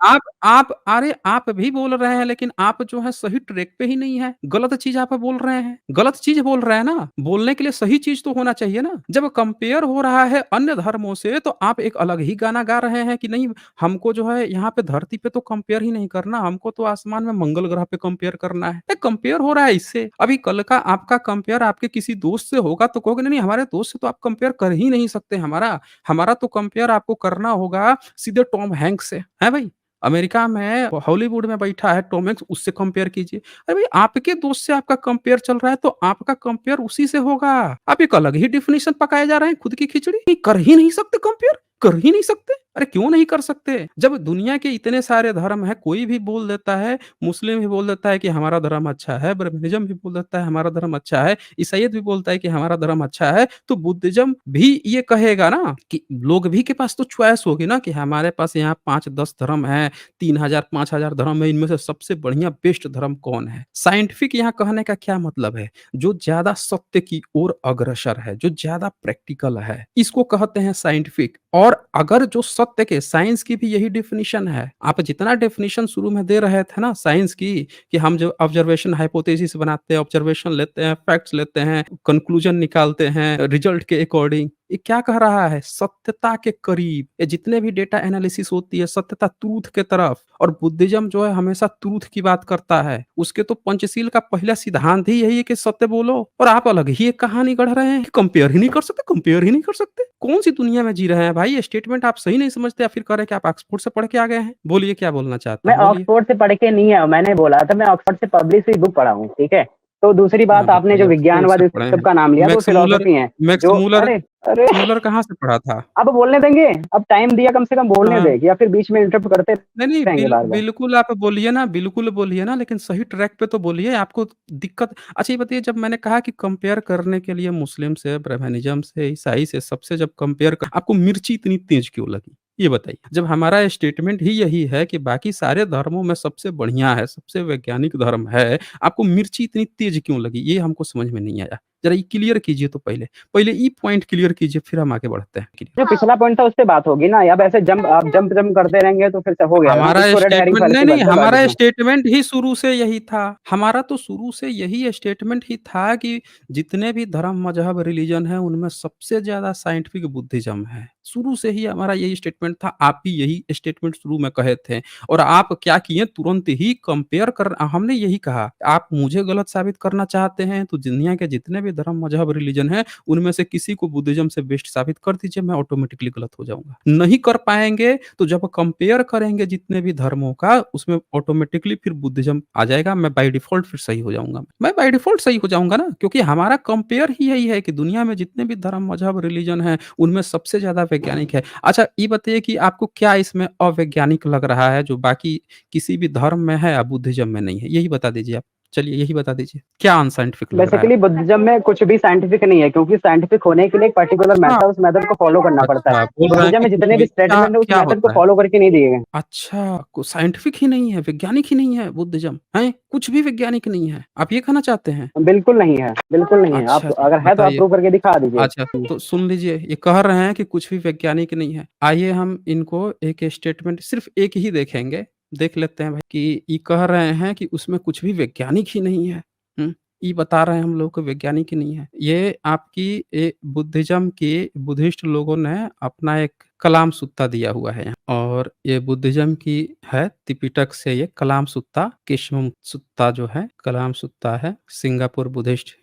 [SPEAKER 1] आप अरे आप भी बोल रहे हैं लेकिन आप जो है सही ट्रैक पे ही नहीं है। गलत चीज़ आप बोल रहे हैं, गलत चीज़ बोल रहे हैं ना। बोलने के लिए सही चीज़ तो होना चाहिए ना। जब कंपेयर हो रहा है अन्य धर्मों से तो आप एक अलग ही गाना गा रहे हैं कि नहीं, हमको जो है यहाँ पे धरती पे तो कंपेयर ही नहीं करना, हमको तो आसमान में मंगल ग्रह पे कंपेयर करना है। कंपेयर हो रहा है इससे। अभी कल का आपका कंपेयर आपके किसी दोस्त से होगा तो कहोगे नहीं, नहीं हमारे दोस्त से तो आप कंपेयर कर ही नहीं सकते हमारा। हमारा तो कंपेयर आपको करना होगा सीधे टॉम हैंक्स से, हैं भाई? अमेरिका में हॉलीवुड में बैठा है टॉम हैंक्स, उससे कंपेयर कीजिए। अरे भाई आपके दोस्त से आपका कंपेयर चल रहा है तो आपका कंपेयर उसी से होगा। आप एक अलग ही डेफिनिशन पकाए जा रहे हैं खुद की खिचड़ी। कर ही नहीं सकते कंपेयर, कर ही नहीं सकते। अरे क्यों नहीं कर सकते? जब दुनिया के इतने सारे धर्म हैं, कोई भी बोल देता है, मुस्लिम भी बोल देता है कि हमारा धर्म अच्छा है, ब्रह्मनिज्म भी बोल देता है हमारा धर्म अच्छा है, ईसाईयत भी बोलता है कि हमारा धर्म अच्छा है, तो बुद्धिज्म भी ये कहेगा ना कि लोग भी के पास तो चॉइस होगी ना कि हमारे पास यहाँ 5-10 धर्म हैं, 3000 5000 धर्म है, इनमें से सबसे बढ़िया बेस्ट धर्म कौन है? साइंटिफिक यहाँ कहने का क्या मतलब है? जो ज़्यादा सत्य की ओर अग्रसर है, जो ज़्यादा प्रैक्टिकल है, इसको कहते हैं साइंटिफिक। और अगर जो सत्य के, साइंस की भी यही डेफिनिशन है। आप जितना डेफिनिशन शुरू में दे रहे थे ना साइंस की, कि हम जो ऑब्जर्वेशन हाइपोथेसिस बनाते हैं, ऑब्जर्वेशन लेते हैं, फैक्ट्स लेते हैं, कंक्लूजन निकालते हैं रिजल्ट के अकॉर्डिंग, ये क्या कह रहा है? सत्यता के करीब। ये जितने भी डेटा एनालिसिस होती है, सत्यता, ट्रूथ के तरफ। और बुद्धिज्म जो है हमेशा ट्रूथ की बात करता है। उसके तो पंचशील का पहला सिद्धांत ही यही है कि सत्य बोलो। और आप अलग ही एक कहानी गढ़ रहे हैं, कंपेयर ही नहीं कर सकते, कंपेयर ही नहीं कर सकते। कौन सी दुनिया में जी रहे हैं भाई? ये स्टेटमेंट आप सही नहीं समझते या फिर कह रहे हैं कि आप ऑक्सफोर्ड से पढ़ के आ गए हैं? बोलिए क्या बोलना चाहते
[SPEAKER 2] मैं
[SPEAKER 1] हैं? बोलिए।
[SPEAKER 2] ऑक्सफोर्ड से पढ़ के नहीं आया, मैंने बोला था मैं ऑक्सफोर्ड से पब्लिश हुई बुक पढ़ा हूँ, ठीक है? तो दूसरी
[SPEAKER 1] हाँ,
[SPEAKER 2] बात आपने जो
[SPEAKER 1] बताइए, आप कौन
[SPEAKER 2] विज्ञानवाद
[SPEAKER 1] से
[SPEAKER 2] इस
[SPEAKER 1] पढ़े
[SPEAKER 2] सब
[SPEAKER 1] हैं?
[SPEAKER 2] का नाम लिया तो
[SPEAKER 1] मैक्स मूलर
[SPEAKER 2] फिलॉसफी है,
[SPEAKER 1] मैक्स
[SPEAKER 2] जो
[SPEAKER 1] मूलर
[SPEAKER 2] अरे! अरे!
[SPEAKER 1] मूलर कहाँ से पढ़ा था?
[SPEAKER 2] अब बोलने देंगे? अब टाइम दिया कम से कम बोलने
[SPEAKER 1] हाँ।
[SPEAKER 2] दें या फिर बीच में इंटरप्ट करते
[SPEAKER 1] नहीं, नहीं,
[SPEAKER 2] रहेंगे बार-बार।
[SPEAKER 1] बिल्कुल आप बोलिए ना, बिल्कुल बोलिए ना, लेकिन सही ट्रैक पे तो बोलिए, आपको दिक्कत अच्छा ये बताइए जब मैंने कहा कि कंपेयर करने के लिए मुस्लिम से, ब्राह्मणिज़्म से, ईसाई से, सबसे जब कंपेयर क आपको मिर्ची इतनी तेज़ क्यों लगी? ये बताइए। जब हमारा स्टेटमेंट ही यही है कि बाकी सारे धर्मों में सबसे बढ़िया है, सबसे वैज्ञानिक धर्म है, आपको मिर्ची इतनी तेज़ क्यों लगी? ये हमको समझ में नहीं आया। ज़रा ये क्लियर कीजिए तो पहले। पहले ये पॉइंट क्लियर कीजिए, फिर हम आगे बढ़ते हैं। क्लियर
[SPEAKER 2] जो पिछला पॉइंट था उसपे बात होगी ना, अब ऐसे जंप करते रहेंगे तो फिर से हो गया ना,
[SPEAKER 1] हमारा
[SPEAKER 2] इसको रेड हेरिंग
[SPEAKER 1] स्टेटमेंट नहीं,
[SPEAKER 2] फालतू
[SPEAKER 1] नहीं,
[SPEAKER 2] बातें बाय
[SPEAKER 1] हमारा
[SPEAKER 2] डिफॉल्ट।
[SPEAKER 1] स्टेटमेंट ही शुरू से यही था। हमारा तो शुरू से यही स्टेटमेंट ही था कि जितने भी धर्म, मज़हब, रिलिजन हैं, उनमें सबसे ज़्यादा साइंटिफिक बुद्धिज़्म है। शुरू से ही हमारा यही स्टेटमेंट था। आप भी यही स्टेटमेंट शुरू में कहे थे और आप क्या किए तुरंत ही कंपेयर कर हमने यही कहा, आप मुझे गलत साबित करना चाहते हैं, तो दुनिया के जितने भी धर्म, मज़हब, रिलिजन हैं, उनमें से किसी को बुद्धिज़्म से बेस्ट साबित कर दीजिए, मैं ऑटोमैटिकली गलत हो जाऊँगा। नहीं कर पाएँगे तो जब कंपेयर करेंगे जितने भी धर्मों का, उसमें ऑटोमैटिकली फिर बुद्धिज़्म आ जाएगा, मैं बाय डिफ़ॉल्ट फिर सही हो जाऊँगा। मैं बाय डिफ़ॉल्ट सही हो जाऊँगा ना, क्योंकि हमारा कंपेयर ही यही है कि दुनिया में जितने भी धर्म, मज़हब, रिलिजन हैं, उनमें सबसे ज़्यादा वैज्ञानिक है। अच्छा, ये बताइए कि आपको क्या इसमें अवैज्ञानिक लग रहा है, जो बाकी किसी भी धर्म में है या बुद्धिज़्म में नहीं है? यही बता दीजिए आप। चलिए, यही बता दीजिए। क्या अनसाइंटिफिक लग रहा है
[SPEAKER 2] बेसिकली
[SPEAKER 1] आपको?
[SPEAKER 2] बुद्धिज़्म में कुछ भी साइंटिफिक नहीं है क्योंकि साइंटिफिक होने के लिए एक पर्टिकुलर
[SPEAKER 1] अच्छा,
[SPEAKER 2] मेथड उस मेथड को फॉलो करना पड़ता है।
[SPEAKER 1] अच्छा, बोल रहे हैं
[SPEAKER 2] बुद्धिज़्म
[SPEAKER 1] कि
[SPEAKER 2] में
[SPEAKER 1] कुछ
[SPEAKER 2] जितने भी
[SPEAKER 1] भी क्या
[SPEAKER 2] स्टेटमेंट है उस
[SPEAKER 1] क्या
[SPEAKER 2] मेथड को
[SPEAKER 1] होता है?
[SPEAKER 2] फॉलो करके नहीं दिए गए हैं।
[SPEAKER 1] अच्छा, को साइंटिफिक ही नहीं है, वैज्ञानिक ही नहीं है बुद्धिज़्म, हैं? कुछ भी वैज्ञानिक नहीं है। आप ये कहना चाहते हैं?
[SPEAKER 2] बिल्कुल नहीं है, बिल्कुल नहीं है।
[SPEAKER 1] अच्छा
[SPEAKER 2] आप
[SPEAKER 1] जी,
[SPEAKER 2] अगर है तो आप
[SPEAKER 1] बताइए।
[SPEAKER 2] प्रूव करके दिखा दीजिए।
[SPEAKER 1] अच्छा, तो सुन लीजिए, ये कह रहे हैं कि कुछ भी वैज्ञानिक नहीं है। आइए हम इनको एक स्टेटमेंट सिर्फ़ एक ही देखेंगे, देख लेते हैं भाई कि ये कह रहे हैं कि उसमें कुछ भी वैज्ञानिक ही नहीं है। हुँ, ये बता रहे हैं हम लोगों को वैज्ञानिक ही नहीं है। ये आपकी बुद्धिज़्म की बुद्धिस्ट लोगों ने अपना एक कलाम सुत्ता दिया हुआ है यहाँ और ये बुद्धिज़्म की है त्रिपिटक से ये कलाम सुत्ता, किस्वम सुत्ता जो है, कलाम सुत्ता है, सिंगापुर बुद्धिस्ट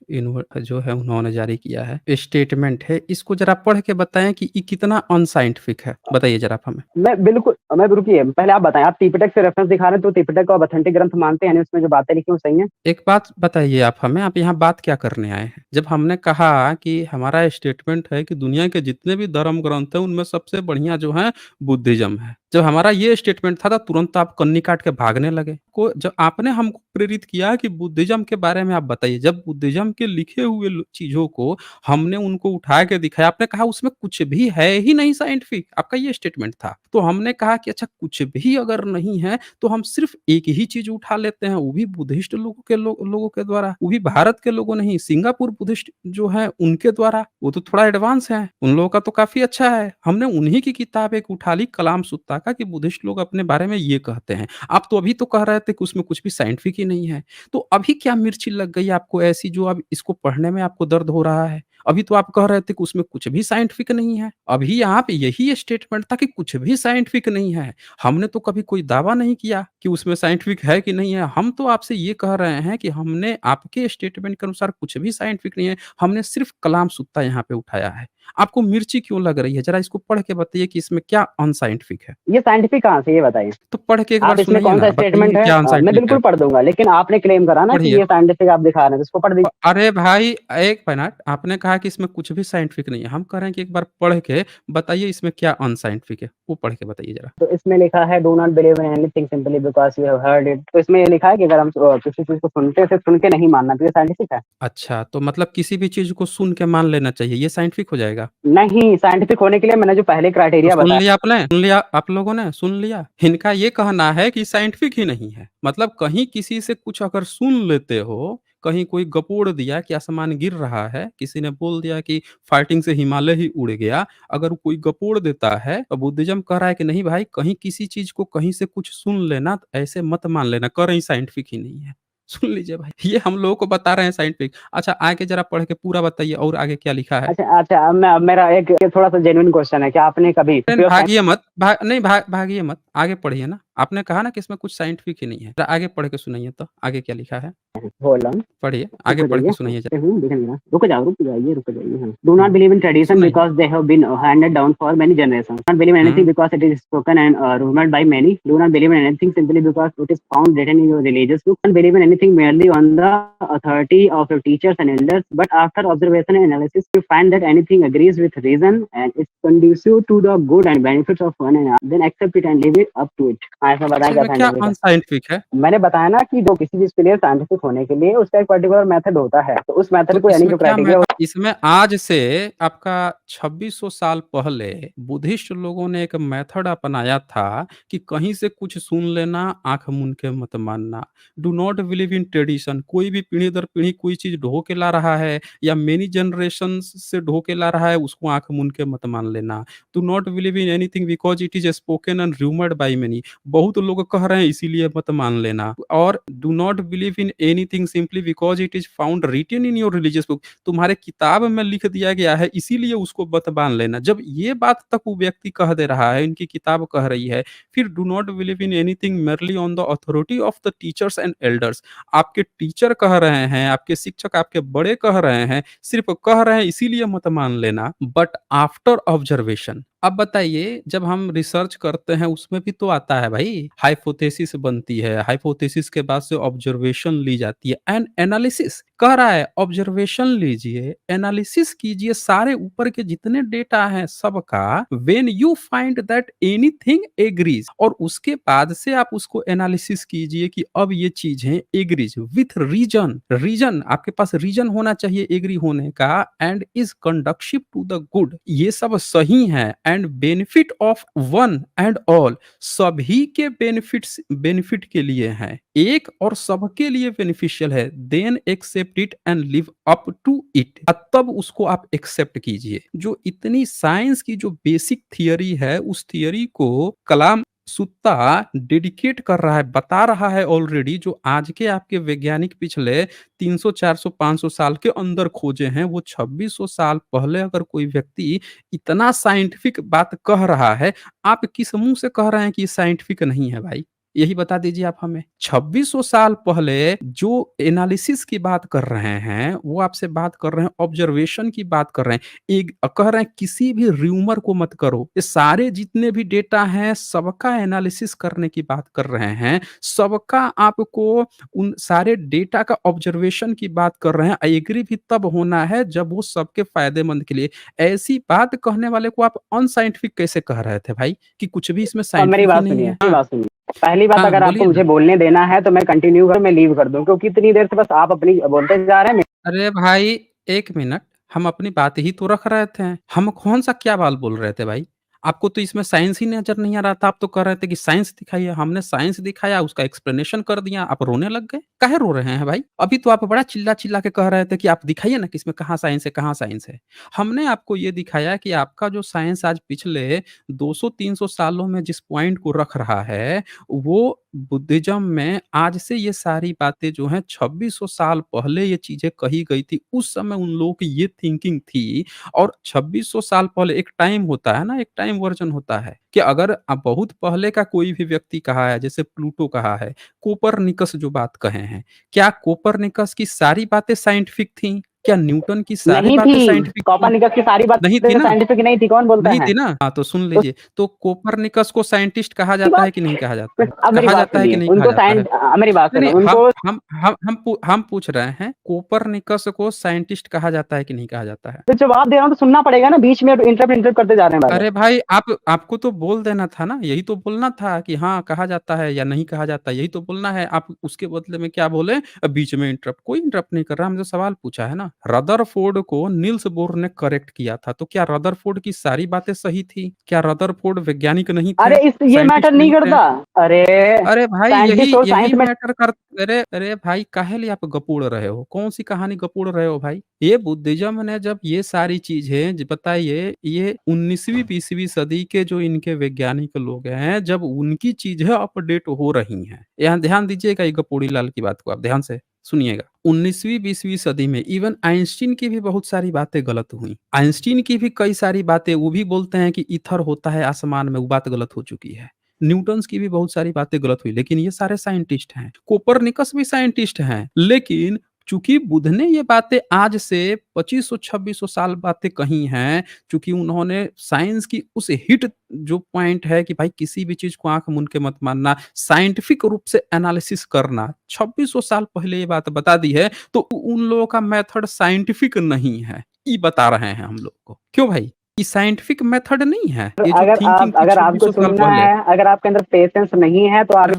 [SPEAKER 1] जो है उन्होंने जारी किया है। स्टेटमेंट है, इसको ज़रा पढ़ के बताएँ कि ये कितना अनसाइंटिफिक है? बताइए ज़रा आप हमें।
[SPEAKER 2] मैं रुकिए, पहले आप बताएँ, आप त्रिपिटक से रेफरेंस दिखा रहे हैं तो त्रिपिटक को आप ऑथेंटिक ग्रंथ मानते हैं यानी उसमें जो बातें लिखी हैं वो सही हैं?
[SPEAKER 1] एक बात बताइए आप हमें, आप यहाँ बात क्या करने आए हैं? जब हमने कहा कि हमारा स्टेटमेंट है कि दुनिया के जितने भी धर्म ग्रंथ हैं, उनमें सबसे बढ़िया जो है बुद्धिज़्म है। जब हमारा ये स्टेटमेंट था तो तुरंत आप कन्नी काट के भागने लगे। को जब आपने हमको प्रेरित किया कि बुद्धिज़्म के बारे में आप बताइए। जब बुद्धिज़्म के लिखे हुए चीज़ों को हमने उनको उठा के दिखाया, आपने कहा उसमें कुछ भी है ही नहीं साइंटिफिक, आपका ये स्टेटमेंट था। तो हमने कहा कि अच्छा कुछ भी अगर नहीं है तो हम सिर्फ़ एक ही चीज़ उठा लेते हैं, वो भी बुद्धिस्ट लोगों के द्वारा, वो भी भारत के लोगों नहीं, सिंगापुर बुद्धिस्ट जो है उनके द्वारा, वो तो थोड़ा एडवांस है, उन लोगों का तो काफ़ी अच्छा है। हमने उन्हीं की किताब एक उठा ली कलाम सुत्ता का कि बुद्धिस्ट लोग अपने बारे में ये कहते हैं। आप तो अभी तो कह रहे थे कि उसमें कुछ भी साइंटिफिक ही नहीं है। तो अभी क्या मिर्ची लग गई आपको ऐसी जो अब इसको पढ़ने में आपको दर्द हो रहा है? अभी तो आप कह रहे थे कि उसमें कुछ भी साइंटिफिक नहीं है। अभी आप यही स्टेटमेंट था कि कुछ भी साइंटिफिक नहीं है। हमने तो कभी कोई दावा नहीं किया कि उसमें साइंटिफिक है कि नहीं है। हम तो आपसे ये कह रहे हैं कि हमने आपके स्टेटमेंट के अनुसार कुछ भी साइंटिफिक नहीं है। हमने सिर्फ़ कलाम सुत्ता यहाँ पे उठाया है। आपको मिर्ची क्यों लग रही है? ज़रा इसको पढ़ के बताइए कि इसमें क्या अनसाइंटिफिक है?
[SPEAKER 2] ये साइंटिफिक कहाँ से ये बताइए?
[SPEAKER 1] तो पढ़ के एक बार
[SPEAKER 2] आप इसमें
[SPEAKER 1] सुनाइए
[SPEAKER 2] कौन-सा
[SPEAKER 1] ना, बताइए
[SPEAKER 2] स्टेटमेंट
[SPEAKER 1] कि
[SPEAKER 2] है
[SPEAKER 1] क्या
[SPEAKER 2] मैं
[SPEAKER 1] अनसाइंटिफिक है?
[SPEAKER 2] बिल्कुल पढ़ दूँगा, लेकिन आपने क्लेम करा ना कि
[SPEAKER 1] पढ़िए।
[SPEAKER 2] ये साइंटिफिक आप दिखा रहे हैं, तो इसको पढ़ दीजिए।
[SPEAKER 1] अरे भाई, एक मिनट, आपने कहा कि इसमें कुछ भी साइंटिफिक नहीं है। हम कह रहे हैं कि एक बार पढ़ के बताइए इसमें क्या अनसाइंटिफिक है? वो पढ़ के बताइए ज़रा।
[SPEAKER 2] तो इसमें लिखा है do not believe in anything simply because you have heard it. तो इसमें ये लिखा है कि अगर हम किसी चीज़ को सुनते हैं, सिर्फ सुन के नहीं मानना, तो ये साइंटिफिक है?
[SPEAKER 1] अच्छा, तो मतलब किसी भी चीज़ को सुन के मान लेना चाहिए, ये साइंटिफिक हो जाएगा?
[SPEAKER 2] नहीं, साइंटिफिक होने के लिए मैंने जो पहले
[SPEAKER 1] तो
[SPEAKER 2] क्राइटेरिया
[SPEAKER 1] सुन
[SPEAKER 2] बताया।
[SPEAKER 1] लिया आपने? सुन लिया आप लोगों ने? सुन लिया? इनका ये कहना है कि साइंटिफिक ही नहीं है। मतलब कहीं किसी से कुछ अगर सुन लेते हो, कहीं कोई गपोड़ दिया कि आसमान गिर रहा है, किसी ने बोल दिया कि फाइटिंग से हिमालय ही उड़ गया, अगर कोई गपोड़ देता है, तो बुद्धिज़्म कह रहा है कि नहीं भाई, कहीं किसी चीज़ को कहीं से कुछ सुन लेना, तो ऐसे मत मान लेना, कह रहे हैं साइंटिफिक ही नहीं है। सुन लीजिए भाई, ये हम लोगों को बता रहे हैं साइंटिफिक। अच्छा, आगे ज़रा पढ़ के पूरा बताइए और आगे क्या लिखा है?
[SPEAKER 2] अच्छा, अब मेरा एक थोड़ा-सा जेन्युइन क्वेश्चन है, क्या आपने कभी
[SPEAKER 1] नहीं, भागिए मत, भागिए मत, आगे पढ़िए ना, आपने कहा ना कि इसमें कुछ साइंटिफिक ही नहीं है। ज़रा आगे पढ़ के सुनाइए तो, आगे क्या लिखा है?
[SPEAKER 2] Hold on.
[SPEAKER 1] पढ़िए,
[SPEAKER 2] रुक
[SPEAKER 1] आगे पढ़
[SPEAKER 2] जाइए,
[SPEAKER 1] के सुनाइए ज़रा।
[SPEAKER 2] देख लेना। रुक जाइए, हाँ। डू नॉट
[SPEAKER 1] हुँ,
[SPEAKER 2] बिलीव इन ट्रेडिशन
[SPEAKER 1] सुनाइए।
[SPEAKER 2] Because they have been handed down for many generations. Do not believe in anything
[SPEAKER 1] हुँ,
[SPEAKER 2] because it is spoken and rumoured by many. Do not believe in anything simply because it is found written in your religious book. Don't believe in anything merely on the authority of your teachers and elders, but after observation and analysis, you find that anything agrees with reason and is conducive to the good and benefits of one another, then accept it and leave it up to it। हाँ, ऐसा बताया क्या
[SPEAKER 1] इसमें क्या
[SPEAKER 2] scientific है?
[SPEAKER 1] Unscientific है?
[SPEAKER 2] मैंने बताया ना कि जो किसी चीज़ के लिए साइंटिफिक होने के लिए उसका एक पर्टिकुलर मेथड होता है। तो उस मेथड
[SPEAKER 1] तो
[SPEAKER 2] को यानी
[SPEAKER 1] इसमें
[SPEAKER 2] जो
[SPEAKER 1] क्या मैं
[SPEAKER 2] क्राइटेरिया
[SPEAKER 1] इसमें आज से आपका 2600 साल पहले बुद्धिस्ट लोगों ने एक मेथड अपनाया था कि कहीं से कुछ सुन लेना, आँख मूंद के मत मानना। Do not believe in tradition, कोई भी पीढ़ी दर पीढ़ी कोई चीज़ ढो के ला रहा है या मेनी जनरेशंस से ढो के ला रहा है, उसको आँख मूंद के मत मान लेना। Do not believe in anything because it is spoken and rumoured by many, बहुत लोग कह रहे हैं इसीलिए मत मान लेना। और do not believe in anything simply because it is found written in your religious book, तुम्हारे किताब में लिख दिया गया है इसीलिए उसको मत मान लेना। जब ये बात तक वो व्यक्ति कह दे रहा है, इनकी किताब कह रही है, फिर do not believe in anything merely on the authority of the teachers and elders, आपके टीचर कह रहे हैं, आपके शिक्षक, आपके बड़े कह रहे हैं, सिर्फ कह रहे हैं इसीलिए मत मान लेना। बट आफ्टर ऑब्जर्वेशन, अब बताइए जब हम रिसर्च करते हैं उसमें भी तो आता है भाई, हाइपोथेसिस बनती है, हाइपोथेसिस के बाद से ऑब्जर्वेशन ली जाती है एंड एनालिसिस, कह रहा है ऑब्जर्वेशन लीजिए, एनालिसिस कीजिए सारे ऊपर के जितने डेटा हैं सबका, when you find that anything agrees, और उसके बाद से आप उसको एनालिसिस कीजिए कि अब ये चीजें एग्रीज विथ रीजन, रीजन आपके पास रीजन होना चाहिए एग्री होने का, and is conducive to the good, ये सब सही है, and benefit of one and all, सभी के बेनिफिट के लिए हैं, एक और सबके लिए बेनिफिशियल है, then accept it and live up to it, तब उसको आप एक्सेप्ट कीजिए। जो इतनी साइंस की जो बेसिक थियरी है उस थियरी को कलाम सुत्ता डेडिकेट कर रहा है, बता रहा है ऑलरेडी, जो आज के आपके वैज्ञानिक पिछले 300 400 500 साल के अंदर खोजे हैं, वो 2600 साल पहले अगर कोई व्यक्ति इतना साइंटिफिक बात कह रहा है, आप किस मुंह से कह रहे हैं कि साइंटिफिक नहीं है भाई? यही बता दीजिए आप हमें। 2600 साल पहले जो एनालिसिस की बात कर रहे हैं, वो आपसे बात कर रहे हैं, ऑब्जर्वेशन की बात कर रहे हैं। एक कह रहे हैं किसी भी र्यूमर को मत करो। ये सारे जितने भी डेटा हैं, सबका एनालिसिस करने की बात कर रहे हैं। सबका आपको उन सारे डेटा का ऑब्जर्वेशन की बात कर रहे हैं। एग्री भी तब होना है जब वो सबके फ़ायदेमंद के लिए। ऐसी बात कहने वाले को आप अनसाइंटिफिक कैसे कह रहे थे भाई? कि कुछ भी इसमें
[SPEAKER 2] मेरी
[SPEAKER 1] साइंटिफिक ही
[SPEAKER 2] बात
[SPEAKER 1] नहीं
[SPEAKER 2] सुनिए,
[SPEAKER 1] है? हाँ,
[SPEAKER 2] पहली बात
[SPEAKER 1] हाँ,
[SPEAKER 2] अगर आपको
[SPEAKER 1] बोलिए
[SPEAKER 2] मुझे
[SPEAKER 1] ना।
[SPEAKER 2] बोलने देना है तो मैं कंटिन्यू करूँ, मैं लीव कर दूँ क्योंकि इतनी देर से बस आप अपनी बोलते जा रहे हैं।
[SPEAKER 1] अरे भाई, 1 मिनट, हम अपनी बात ही तो रख रहे थे। हम कौन-सा क्या बात बोल रहे थे भाई? आपको तो इसमें साइंस ही नज़र नहीं आ रहा था, आप तो कह रहे थे कि साइंस दिखाइए, हमने साइंस दिखाया, उसका एक्सप्लेनेशन कर दिया, आप रोने लग गए। काहे रो रहे हैं भाई? अभी तो आप बड़ा चिल्ला-चिल्ला के कह रहे थे कि आप दिखाइए ना कि इसमें कहाँ साइंस है, कहाँ साइंस है। हमने आपको ये दिखाया कि आपका जो साइंस आज पिछले 200-300 सालों में जिस पॉइंट को रख रहा है, वो बुद्धिज़्म में आज से ये सारी बातें जो हैं 2600 साल पहले ये चीज़ें कही गई थी। उस समय उन लोगों की ये थिंकिंग थी, और 2600 साल पहले एक टाइम होता है ना, एक टाइम वर्ज़न होता है कि अगर बहुत पहले का कोई भी व्यक्ति कहा है, जैसे प्लूटो कहा है, कोपरनिकस जो बात कहे हैं, क्या कोपरनिकस की सारी बातें साइंटिफिक थीं? क्या न्यूटन की सारी
[SPEAKER 2] नहीं
[SPEAKER 1] बातें
[SPEAKER 2] थी,
[SPEAKER 1] साइंटिफिक थीं?
[SPEAKER 2] कोपर्निकस की सारी
[SPEAKER 1] नहीं थी
[SPEAKER 2] बातें
[SPEAKER 1] ना?
[SPEAKER 2] साइंटिफिक नहीं थी, कौन बोलता
[SPEAKER 1] नहीं
[SPEAKER 2] है?
[SPEAKER 1] थी ना? हाँ, तो सुन
[SPEAKER 2] तो
[SPEAKER 1] लीजिए, तो कोपरनिकस को साइंटिस्ट कहा
[SPEAKER 2] की
[SPEAKER 1] जाता है
[SPEAKER 2] बात
[SPEAKER 1] कि नहीं कहा जाता है?
[SPEAKER 2] अब मेरी
[SPEAKER 1] कहा
[SPEAKER 2] बात
[SPEAKER 1] जाता है कि
[SPEAKER 2] सुनिए,
[SPEAKER 1] नहीं कहा
[SPEAKER 2] उनको
[SPEAKER 1] जाता है?
[SPEAKER 2] मेरी बात
[SPEAKER 1] नहीं,
[SPEAKER 2] सुनो,
[SPEAKER 1] नहीं,
[SPEAKER 2] उनको
[SPEAKER 1] हम पूछ रहे हैं, कोपरनिकस को साइंटिस्ट कहा जाता है कि नहीं कहा जाता है?
[SPEAKER 2] तो जवाब दे रहा हूँ तो सुनना पड़ेगा ना, बीच में इंटरप्ट करते जा रहे हैं बार-बार।
[SPEAKER 1] अरे भाई, आपको तो बोल देना था ना, यही तो बोलना था कि हाँ, कहा जाता है या नहीं कहा जाता, यही तो बोलना है। आप उसके बदले में क्या बोले, बीच में इंटरप्ट, कोई इंटरप्ट नहीं कर रहा, हमने तो सवाल पूछा है ना। रदरफोर्ड को नील्स बोर ने करेक्ट किया था, तो क्या रदरफोर्ड की सारी बातें सही थी? क्या रदरफोर्ड वैज्ञानिक नहीं थे,
[SPEAKER 2] अरे इस ये मैटर
[SPEAKER 1] साइंटिस्ट
[SPEAKER 2] नहीं
[SPEAKER 1] नहीं थे?
[SPEAKER 2] करता। अरे
[SPEAKER 1] अरे भाई, यही
[SPEAKER 2] साइंटिस्ट और
[SPEAKER 1] यही
[SPEAKER 2] साइंस में
[SPEAKER 1] मैटर कर। अरे भाई, काहे लिए आप गपोड़ रहे हो? कौन-सी कहानी गपोड़ रहे हो भाई? ये बुद्धिज़्म ने जब ये सारी चीज़ें बताइए, ये 19वीं 20वीं सदी के जो इनके वैज्ञानिक लोग हैं, जब उनकी चीज़ें अपडेट हो रही हैं। यहाँ ध्यान दीजिएगा ये गपोड़ी लाल की बात को आप ध्यान से सुनिएगा। 19वीं 20वीं सदी में इवन आइंस्टीन की भी बहुत सारी बातें गलत हुई। आइंस्टीन की भी कई सारी बातें, वो भी बोलते हैं कि ईथर होता है आसमान में, वो बात गलत हो चुकी है। न्यूटन्स की भी बहुत सारी बातें गलत हुई, लेकिन ये सारे साइंटिस्ट हैं। कोपरनिकस भी साइंटिस्ट हैं, लेकिन चूँकि बुध ने ये बातें आज से 2500-2600 साल बातें कही हैं, चूँकि उन्होंने साइंस की उस हिट जो पॉइंट है कि भाई किसी भी चीज़ को आँख मूंद के मत मानना, साइंटिफिक रूप से एनालिसिस करना, 2600 साल पहले ये बात बता दी है, तो उन लोगों का मेथड साइंटिफिक नहीं है, ये बता रहे हैं हम लोग को। क्यों भाई? ये साइंटिफिक मेथड नहीं है,
[SPEAKER 2] तो
[SPEAKER 1] ये जो थिंकिंग थी
[SPEAKER 2] अगर आपको
[SPEAKER 1] 2600 साल
[SPEAKER 2] सुनना
[SPEAKER 1] पहले।
[SPEAKER 2] है, अगर आपके अंदर पेशेंस नहीं है तो आप
[SPEAKER 1] अरे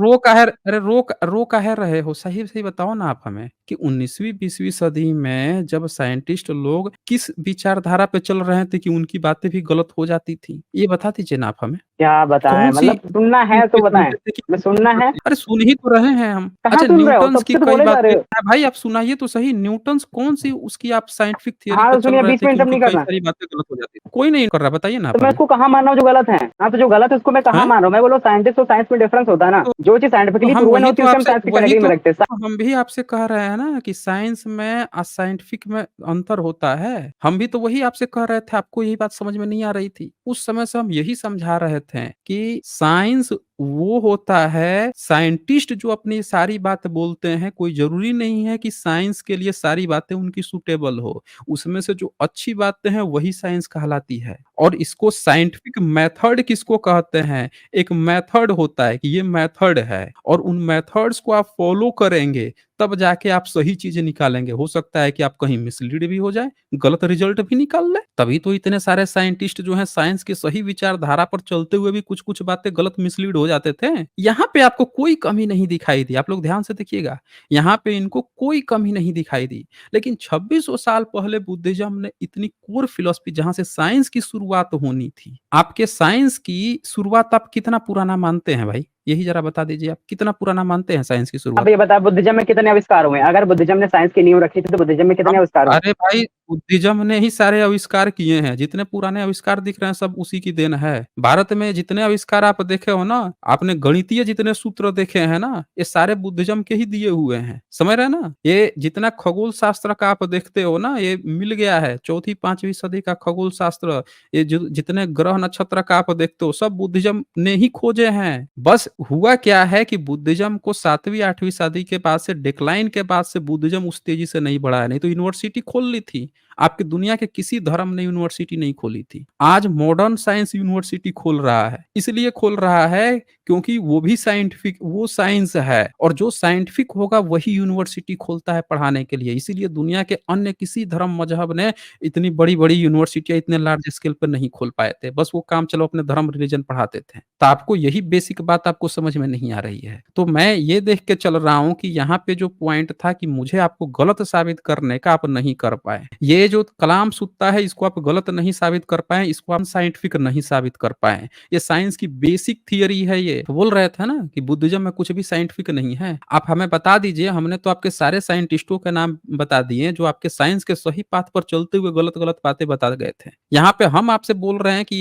[SPEAKER 1] रो काहे रहे हो? सही-सही बताओ ना आप हमें कि 19वीं-20वीं सदी में जब साइंटिस्ट लोग किस विचारधारा पे चल रहे थे कि उनकी बातें भी गलत हो जाती थी? ये बता दीजिए ना आप हमें।
[SPEAKER 2] क्या बताएँ?
[SPEAKER 1] कौन-सी
[SPEAKER 2] मतलब सुनना
[SPEAKER 1] चीज़
[SPEAKER 2] है तो
[SPEAKER 1] पे
[SPEAKER 2] बताएँ।
[SPEAKER 1] सुनते थे कि
[SPEAKER 2] मैं सुनना है,
[SPEAKER 1] अरे सुन ही तो रहे हैं हम।
[SPEAKER 2] कहाँ
[SPEAKER 1] अच्छा
[SPEAKER 2] सुन रहे हो?
[SPEAKER 1] न्यूटन्स
[SPEAKER 2] तब
[SPEAKER 1] की
[SPEAKER 2] से तो
[SPEAKER 1] कई
[SPEAKER 2] बोले जा रहे
[SPEAKER 1] बातें
[SPEAKER 2] हो।
[SPEAKER 1] भाई आप सुनाइए तो सही, न्यूटन्स कौन-सी उसकी आप साइंटिफिक थियरी
[SPEAKER 2] हाँ,
[SPEAKER 1] पे
[SPEAKER 2] तो
[SPEAKER 1] चल
[SPEAKER 2] सुनिए
[SPEAKER 1] रहे
[SPEAKER 2] बीच
[SPEAKER 1] थे
[SPEAKER 2] में
[SPEAKER 1] कि
[SPEAKER 2] इंटरप्ट
[SPEAKER 1] उनकी
[SPEAKER 2] नहीं
[SPEAKER 1] कई
[SPEAKER 2] करना।
[SPEAKER 1] सारी बातें गलत हो जाती थी? कोई नहीं कर रहा, बताइए ना
[SPEAKER 2] तो
[SPEAKER 1] आप
[SPEAKER 2] मैं
[SPEAKER 1] हमें।
[SPEAKER 2] उसको कहाँ मान रहा हूँ जो गलत है? हाँ, तो जो गलत है उसको मैं कहाँ
[SPEAKER 1] हैं?
[SPEAKER 2] मान रहा हूँ? मैं बोल रहा हूँ साइंटिस्ट और साइंस में डिफरेंस होता है ना।
[SPEAKER 1] तो
[SPEAKER 2] जो चीज़
[SPEAKER 1] तो
[SPEAKER 2] साइंटिफिकली
[SPEAKER 1] हम
[SPEAKER 2] प्रूवन
[SPEAKER 1] वही
[SPEAKER 2] होती
[SPEAKER 1] तो
[SPEAKER 2] है उसे हम
[SPEAKER 1] आपसे
[SPEAKER 2] साइंटिफिक
[SPEAKER 1] वही
[SPEAKER 2] कैटेगरी में
[SPEAKER 1] तो
[SPEAKER 2] रखते हैं।
[SPEAKER 1] हम भी आपसे कह रहे हैं ना कि साइंस में साइंटिफिक में अंतर होता है। हम भी तो वही आपसे कह रहे थे, आपको यही बात समझ में नहीं आ रही थी। उस समय से हम यही समझा रहे थे कि साइंस वो होता है, साइंटिस्ट जो अपनी सारी बात बोलते हैं, कोई ज़रूरी नहीं है कि साइंस के लिए सारी बातें उनकी सूटेबल हो। उसमें से जो अच्छी बातें हैं वही साइंस कहलाती है। और इसको साइंटिफिक मेथड किसको कहते हैं? एक मेथड होता है कि ये मेथड है और उन मेथड्स को आप फॉलो करेंगे तब जाके आप सही चीजें निकालेंगे। हो सकता है कि आप कहीं मिसलीड भी हो जाए, गलत रिजल्ट भी निकाल लें। तभी तो इतने सारे साइंटिस्ट जो हैं साइंस की सही विचारधारा पर चलते हुए भी कुछ कुछ बातें गलत मिसलीड हो जाते थे। यहाँ पे आपको कोई कमी नहीं दिखाई दी, आप लोग ध्यान से देखिएगा। यहाँ पे इनको कोई कमी नहीं दिखाई दी। लेकिन 2600 साल पहले बुद्धिज्म ने इतनी कोर फिलॉसफी जहां से साइंस की शुरुआत होनी थी, आपके साइंस की शुरुआत आप कितना पुराना मानते हैं भाई? यही जरा बता दीजिए, आप कितना पुराना मानते हैं साइंस की
[SPEAKER 2] अब
[SPEAKER 1] शुरुआत?
[SPEAKER 2] ये बताओ बुद्धिज़्म में कितने आविष्कार हुए हैं? अगर बुद्धिज़्म ने साइंस की नींव रखी थी तो बुद्धिज़्म में कितने
[SPEAKER 1] हम
[SPEAKER 2] आविष्कार हुए?
[SPEAKER 1] अरे भाई बुद्धिज्म ने ही सारे आविष्कार किए हैं, जितने पुराने आविष्कार दिख रहे हैं सब उसी की देन है। भारत में जितने आविष्कार आप देखे हो ना, आपने गणितीय जितने सूत्र देखे हैं ना, ये सारे बुद्धिज्म के ही दिए हुए हैं। समझ रहे हैं ना? ये जितना खगोल शास्त्र का आप देखते हो ना, ये मिल गया है 4ठी-5वीं सदी का खगोल शास्त्र। ये जो जितने ग्रह नक्षत्र का आप देखते हो सब बुद्धिज्म ने ही खोजे हैं। बस हुआ क्या है कि बुद्धिज्म को 7वीं-8वीं सदी के बाद से डिक्लाइन के बाद से बुद्धिज्म उस तेजी से नहीं बढ़ा है, नहीं तो यूनिवर्सिटी खोल ली थी। आपकी दुनिया के किसी धर्म ने यूनिवर्सिटी नहीं खोली थी। आज मॉडर्न साइंस यूनिवर्सिटी खोल रहा है। इसलिए खोल रहा है क्योंकि वो भी साइंटिफिक वो साइंस है और जो साइंटिफिक होगा वही यूनिवर्सिटी खोलता है पढ़ाने के लिए। इसीलिए दुनिया के अन्य किसी धर्म मज़हब ने इतनी बड़ी-बड़ी यूनिवर्सिटियाँ इतने लार्ज स्केल पे नहीं खोल पाए थे। बस वो काम चलो अपने धर्म रिलीजन पढ़ाते थे। तो आपको यही बेसिक बात आपको समझ में नहीं आ रही है। तो मैं ये देख के चल रहा हूँ कि यहाँ पे जो पॉइंट था कि मुझे आपको गलत साबित करने का आप नहीं कर पाए। ये जो कलाम सूत्र है इसको आप गलत नहीं साबित कर पाए, इसको आप साइंटिफिक नहीं साबित कर पाए। ये साइंस की बेसिक थियरी है ये। तो बोल रहे थे ना कि बुद्धिज्म में कुछ भी साइंटिफिक नहीं है। आप हमें बता दीजिए, हमने तो आपके सारे साइंटिस्टों के नाम बता दिए जो आपके साइंस के सही पाथ पर चलते हुए गलत-गलत बातें बता गए थे। यहाँ पे हम आपसे बोल रहे हैं कि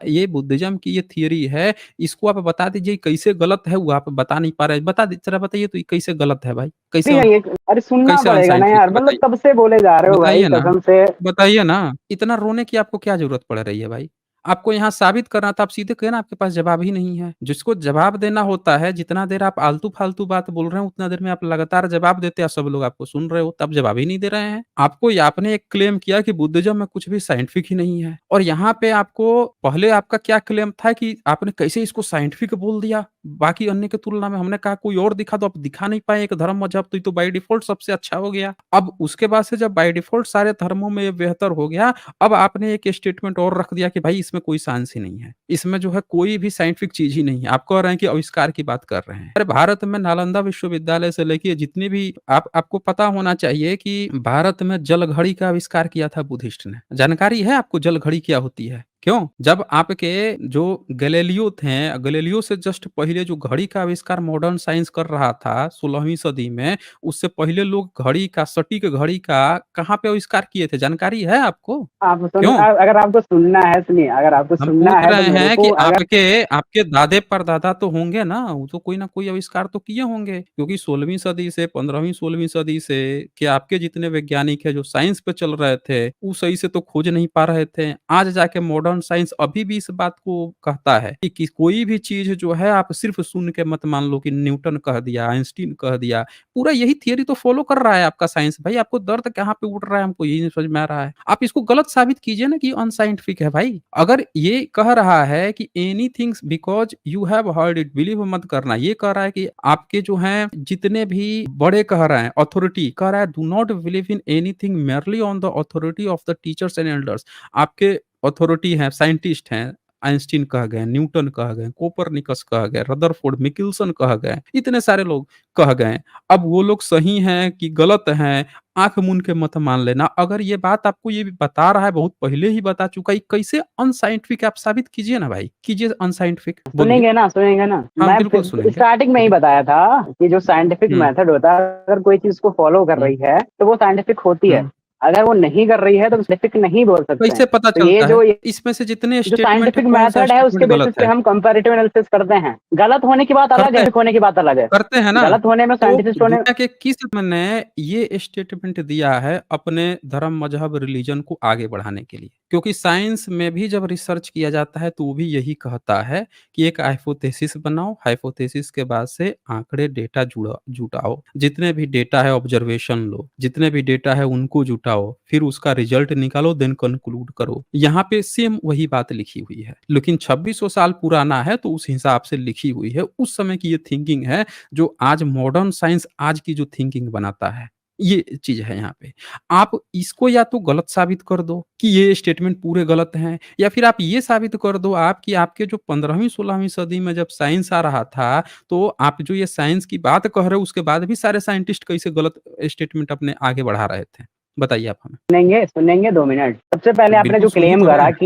[SPEAKER 1] ये बुद्धिज्म की ये थियरी है, इसको आप बता दीजिए कैसे गलत है, वो आप बता नहीं पा रहे हैं। जरा बताइए तो ये कैसे गलत है भाई?
[SPEAKER 2] नहीं है ये, अरे सुनना
[SPEAKER 1] कैसे
[SPEAKER 2] पड़ेगा ना
[SPEAKER 1] अनसाइंटिफिक
[SPEAKER 2] यार,
[SPEAKER 1] है
[SPEAKER 2] मतलब
[SPEAKER 1] बताइए?
[SPEAKER 2] कब से बोले जा रहे हो भाई
[SPEAKER 1] बताइए ना,
[SPEAKER 2] कसम से।
[SPEAKER 1] बताइए ना। इतना रोने की आपको क्या ज़रूरत पड़ रही है भाई? आपको यहाँ साबित करना था, आप सीधे कहिए ना आपके पास जवाब ही नहीं है। जिसको जवाब देना होता है, जितना देर आप आलतू-फालतू बात बोल रहे हो, उतना देर में आप लगातार जवाब देते हैं, सब लोग आपको सुन रहे हो, तब जवाब ही नहीं दे रहे हैं। आपने एक क्लेम किया कि बुद्धिज़्म में कुछ भी साइंटिफिक ही नहीं है और यहाँ पे आपको पहले आपका क्या क्लेम था कि आपने कैसे इसको साइंटिफिक बोल दिया, बाकी अन्य की तुलना में। हमने कहा कोई और दिखा दो, आप दिखा नहीं पाए एक धर्म मज़हब, तो ये तो बाय डिफ़ॉल्ट सबसे अच्छा हो गया। अब उसके बाद से जब बाय डिफ़ॉल्ट सारे धर्मों में ये बेहतर हो गया, अब आपने एक स्टेटमेंट और रख दिया कि भाई इसमें कोई साइंस ही नहीं है। इसमें जो है कोई भी साइंटिफिक चीज़ ही नहीं है। आप कह रहे हैं कि आविष्कार की बात कर रहे हैं। अरे भारत में नालंदा विश्वविद्यालय से लेके जितनी भी आपको पता होना चाहिए कि भारत में जल घड़ी का आविष्कार किया था बुद्धिस्ट ने। जानकारी है आपको जल घड़ी क्या होती है? क्यों? जब आपके जो गैलीलियो थे, गैलीलियो से जस्ट पहले जो घड़ी का आविष्कार मॉडर्न साइंस कर रहा था 16वीं सदी में, उससे पहले लोग घड़ी का सटीक घड़ी का कहाँ पे आविष्कार किए थे? जानकारी है आपको? क्यों?
[SPEAKER 2] अगर आपको सुनना है सुनिए, अगर आपको
[SPEAKER 1] हम
[SPEAKER 2] सुनना
[SPEAKER 1] पूछ
[SPEAKER 2] है तो
[SPEAKER 1] रहे
[SPEAKER 2] मेरे
[SPEAKER 1] हैं
[SPEAKER 2] को
[SPEAKER 1] कि
[SPEAKER 2] अगर
[SPEAKER 1] आपके आपके दादे-परदादा तो होंगे ना, वो तो कोई ना कोई आविष्कार तो किए होंगे, क्योंकि 16वीं सदी से 15वीं-16वीं सदी से कि आपके जितने वैज्ञानिक हैं जो साइंस पे चल रहे थे, वो सही से तो खोज नहीं पा रहे थे। आज जाके मॉडर्न मॉडर्न साइंस अभी भी इस बात को कहता है कि कोई भी चीज़ जो है आप सिर्फ़ सुन के मत मान लो कि न्यूटन कह दिया, आइंस्टीन कह दिया। पूरा यही थियरी तो फ़ॉलो कर रहा है आपका साइंस भाई, आपको दर्द कहाँ पे उठ रहा है हमको यही नहीं समझ में आ रहा है। आप इसको गलत साबित कीजिए ना कि अनसाइंटिफिक है भाई। अगर ये कह रहा है कि anythings because you have heard it बिलीव मत करना। ये कह रहा है कि आपके जो हैं जितने भी बड़े कह रहे हैं, अथॉरिटी कह रहा है do not believe in anything merely on the authority of the teachers and elders. आपके अथॉरिटी हैं, साइंटिस्ट हैं, आइंस्टीन कह गए, न्यूटन कह गए, कोपरनिकस कह गए, रदरफोर्ड, मिकिल्सन कह गए, इतने सारे लोग कह गए। अब वो लोग सही हैं कि गलत हैं, आँख मूंद के मत मान लेना। अगर ये बात आपको ये बता रहा है, बहुत पहले ही बता चुका है, कैसे अनसाइंटिफिक आप साबित कीजिए ना भाई, कीजिए अनसाइंटिफिक, बोलिए।
[SPEAKER 2] सुनेंगे ना,
[SPEAKER 1] हाँ,
[SPEAKER 2] मैं
[SPEAKER 1] बिल्कुल सुनेंगे,
[SPEAKER 2] स्टार्टिंग में ही
[SPEAKER 1] बोलिए।
[SPEAKER 2] बताया था कि जो साइंटिफिक
[SPEAKER 1] हुँ,
[SPEAKER 2] मेथड होता है, अगर कोई चीज़ को फॉलो कर
[SPEAKER 1] हुँ,
[SPEAKER 2] रही है, तो वो साइंटिफिक होती है।
[SPEAKER 1] हुँ।
[SPEAKER 2] अगर वो नहीं कर रही है, तो साइंटिफिक नहीं बोल सकते हैं।
[SPEAKER 1] कैसे पता
[SPEAKER 2] तो
[SPEAKER 1] चलता है? इसमें से जितने
[SPEAKER 2] जो
[SPEAKER 1] स्टेटमेंट है,
[SPEAKER 2] साइंटिफिक
[SPEAKER 1] कौन-सा
[SPEAKER 2] मेथड है, उसके
[SPEAKER 1] स्टेटमेंट गलत
[SPEAKER 2] बेसिस पे
[SPEAKER 1] है?
[SPEAKER 2] हम कंपैरेटिव एनालिसिस करते हैं। गलत होने की बात अलग
[SPEAKER 1] करते
[SPEAKER 2] है,
[SPEAKER 1] हैं
[SPEAKER 2] ठीक होने की बात अलग है।
[SPEAKER 1] करते हैं ना।
[SPEAKER 2] गलत होने में
[SPEAKER 1] तो
[SPEAKER 2] साइंटिस्टों ने
[SPEAKER 1] दुनिया के किस ने ये स्टेटमेंट दिया है अपने धर्म, मज़हब, रिलीजन को आगे बढ़ाने के लिए? क्योंकि साइंस में भी जब रिसर्च किया जाता है, तो वो भी यही कहता है कि एक हाइपोथेसिस बनाओ, हाइपोथेसिस के बाद से आँकड़े, डेटा जुटाओ। जितने भी डेटा है ऑब्जर्वेशन लो, जितने भी डेटा है उनको जुटाओ, फिर उसका रिजल्ट निकालो, देन कंक्लूड करो। यहाँ पे सेम वही बात लिखी हुई है। लेकिन 2600 साल पुराना है, तो उस हिसाब से लिखी हुई है। उस समय की ये थिंकिंग है जो आज मॉडर्न साइंस आज की जो थिंकिंग बनाता है, ये चीज़ है यहाँ पे। आप इसको या तो गलत साबित कर दो कि ये स्टेटमेंट पूरे गलत हैं, या फिर आप ये साबित कर दो आप कि आपके जो 15वीं 16वीं सदी में जब साइंस आ रहा था, तो आप जो ये साइंस की बात कह रहे हो उसके बाद भी सारे साइंटिस्ट कैसे गलत स्टेटमेंट अपने आगे बढ़ा रहे थे? बताइए आप हमें।
[SPEAKER 2] सुनेंगे 2 मिनट। सबसे पहले आपने
[SPEAKER 1] बिल्कुल
[SPEAKER 2] जो
[SPEAKER 1] सुन ही
[SPEAKER 2] क्लेम
[SPEAKER 1] तो रहे
[SPEAKER 2] करा
[SPEAKER 1] हैं।
[SPEAKER 2] कि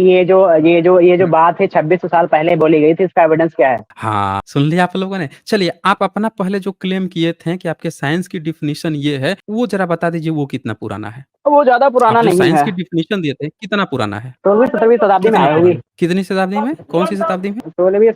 [SPEAKER 2] ये जो बात है 2600 साल पहले बोली गई थी, इसका एविडेंस क्या है?
[SPEAKER 1] हाँ, सुन लिया आप लोगों ने? चलिए आप अपना पहले जो क्लेम किए थे कि आपके साइंस की डेफिनिशन ये है, वो ज़रा बता दीजिए वो कितना पुराना है?
[SPEAKER 2] वो ज़्यादा
[SPEAKER 1] आप
[SPEAKER 2] पुराना
[SPEAKER 1] जो
[SPEAKER 2] नहीं
[SPEAKER 1] साइंस
[SPEAKER 2] है।
[SPEAKER 1] की डेफिनिशन दिए थे, कितना पुराना है?
[SPEAKER 2] 16वीं-17वीं शताब्दी में
[SPEAKER 1] कितना
[SPEAKER 2] आई होगी।
[SPEAKER 1] पुराना? कितनी शताब्दी में? कौन-सी शताब्दी में?
[SPEAKER 2] 17वीं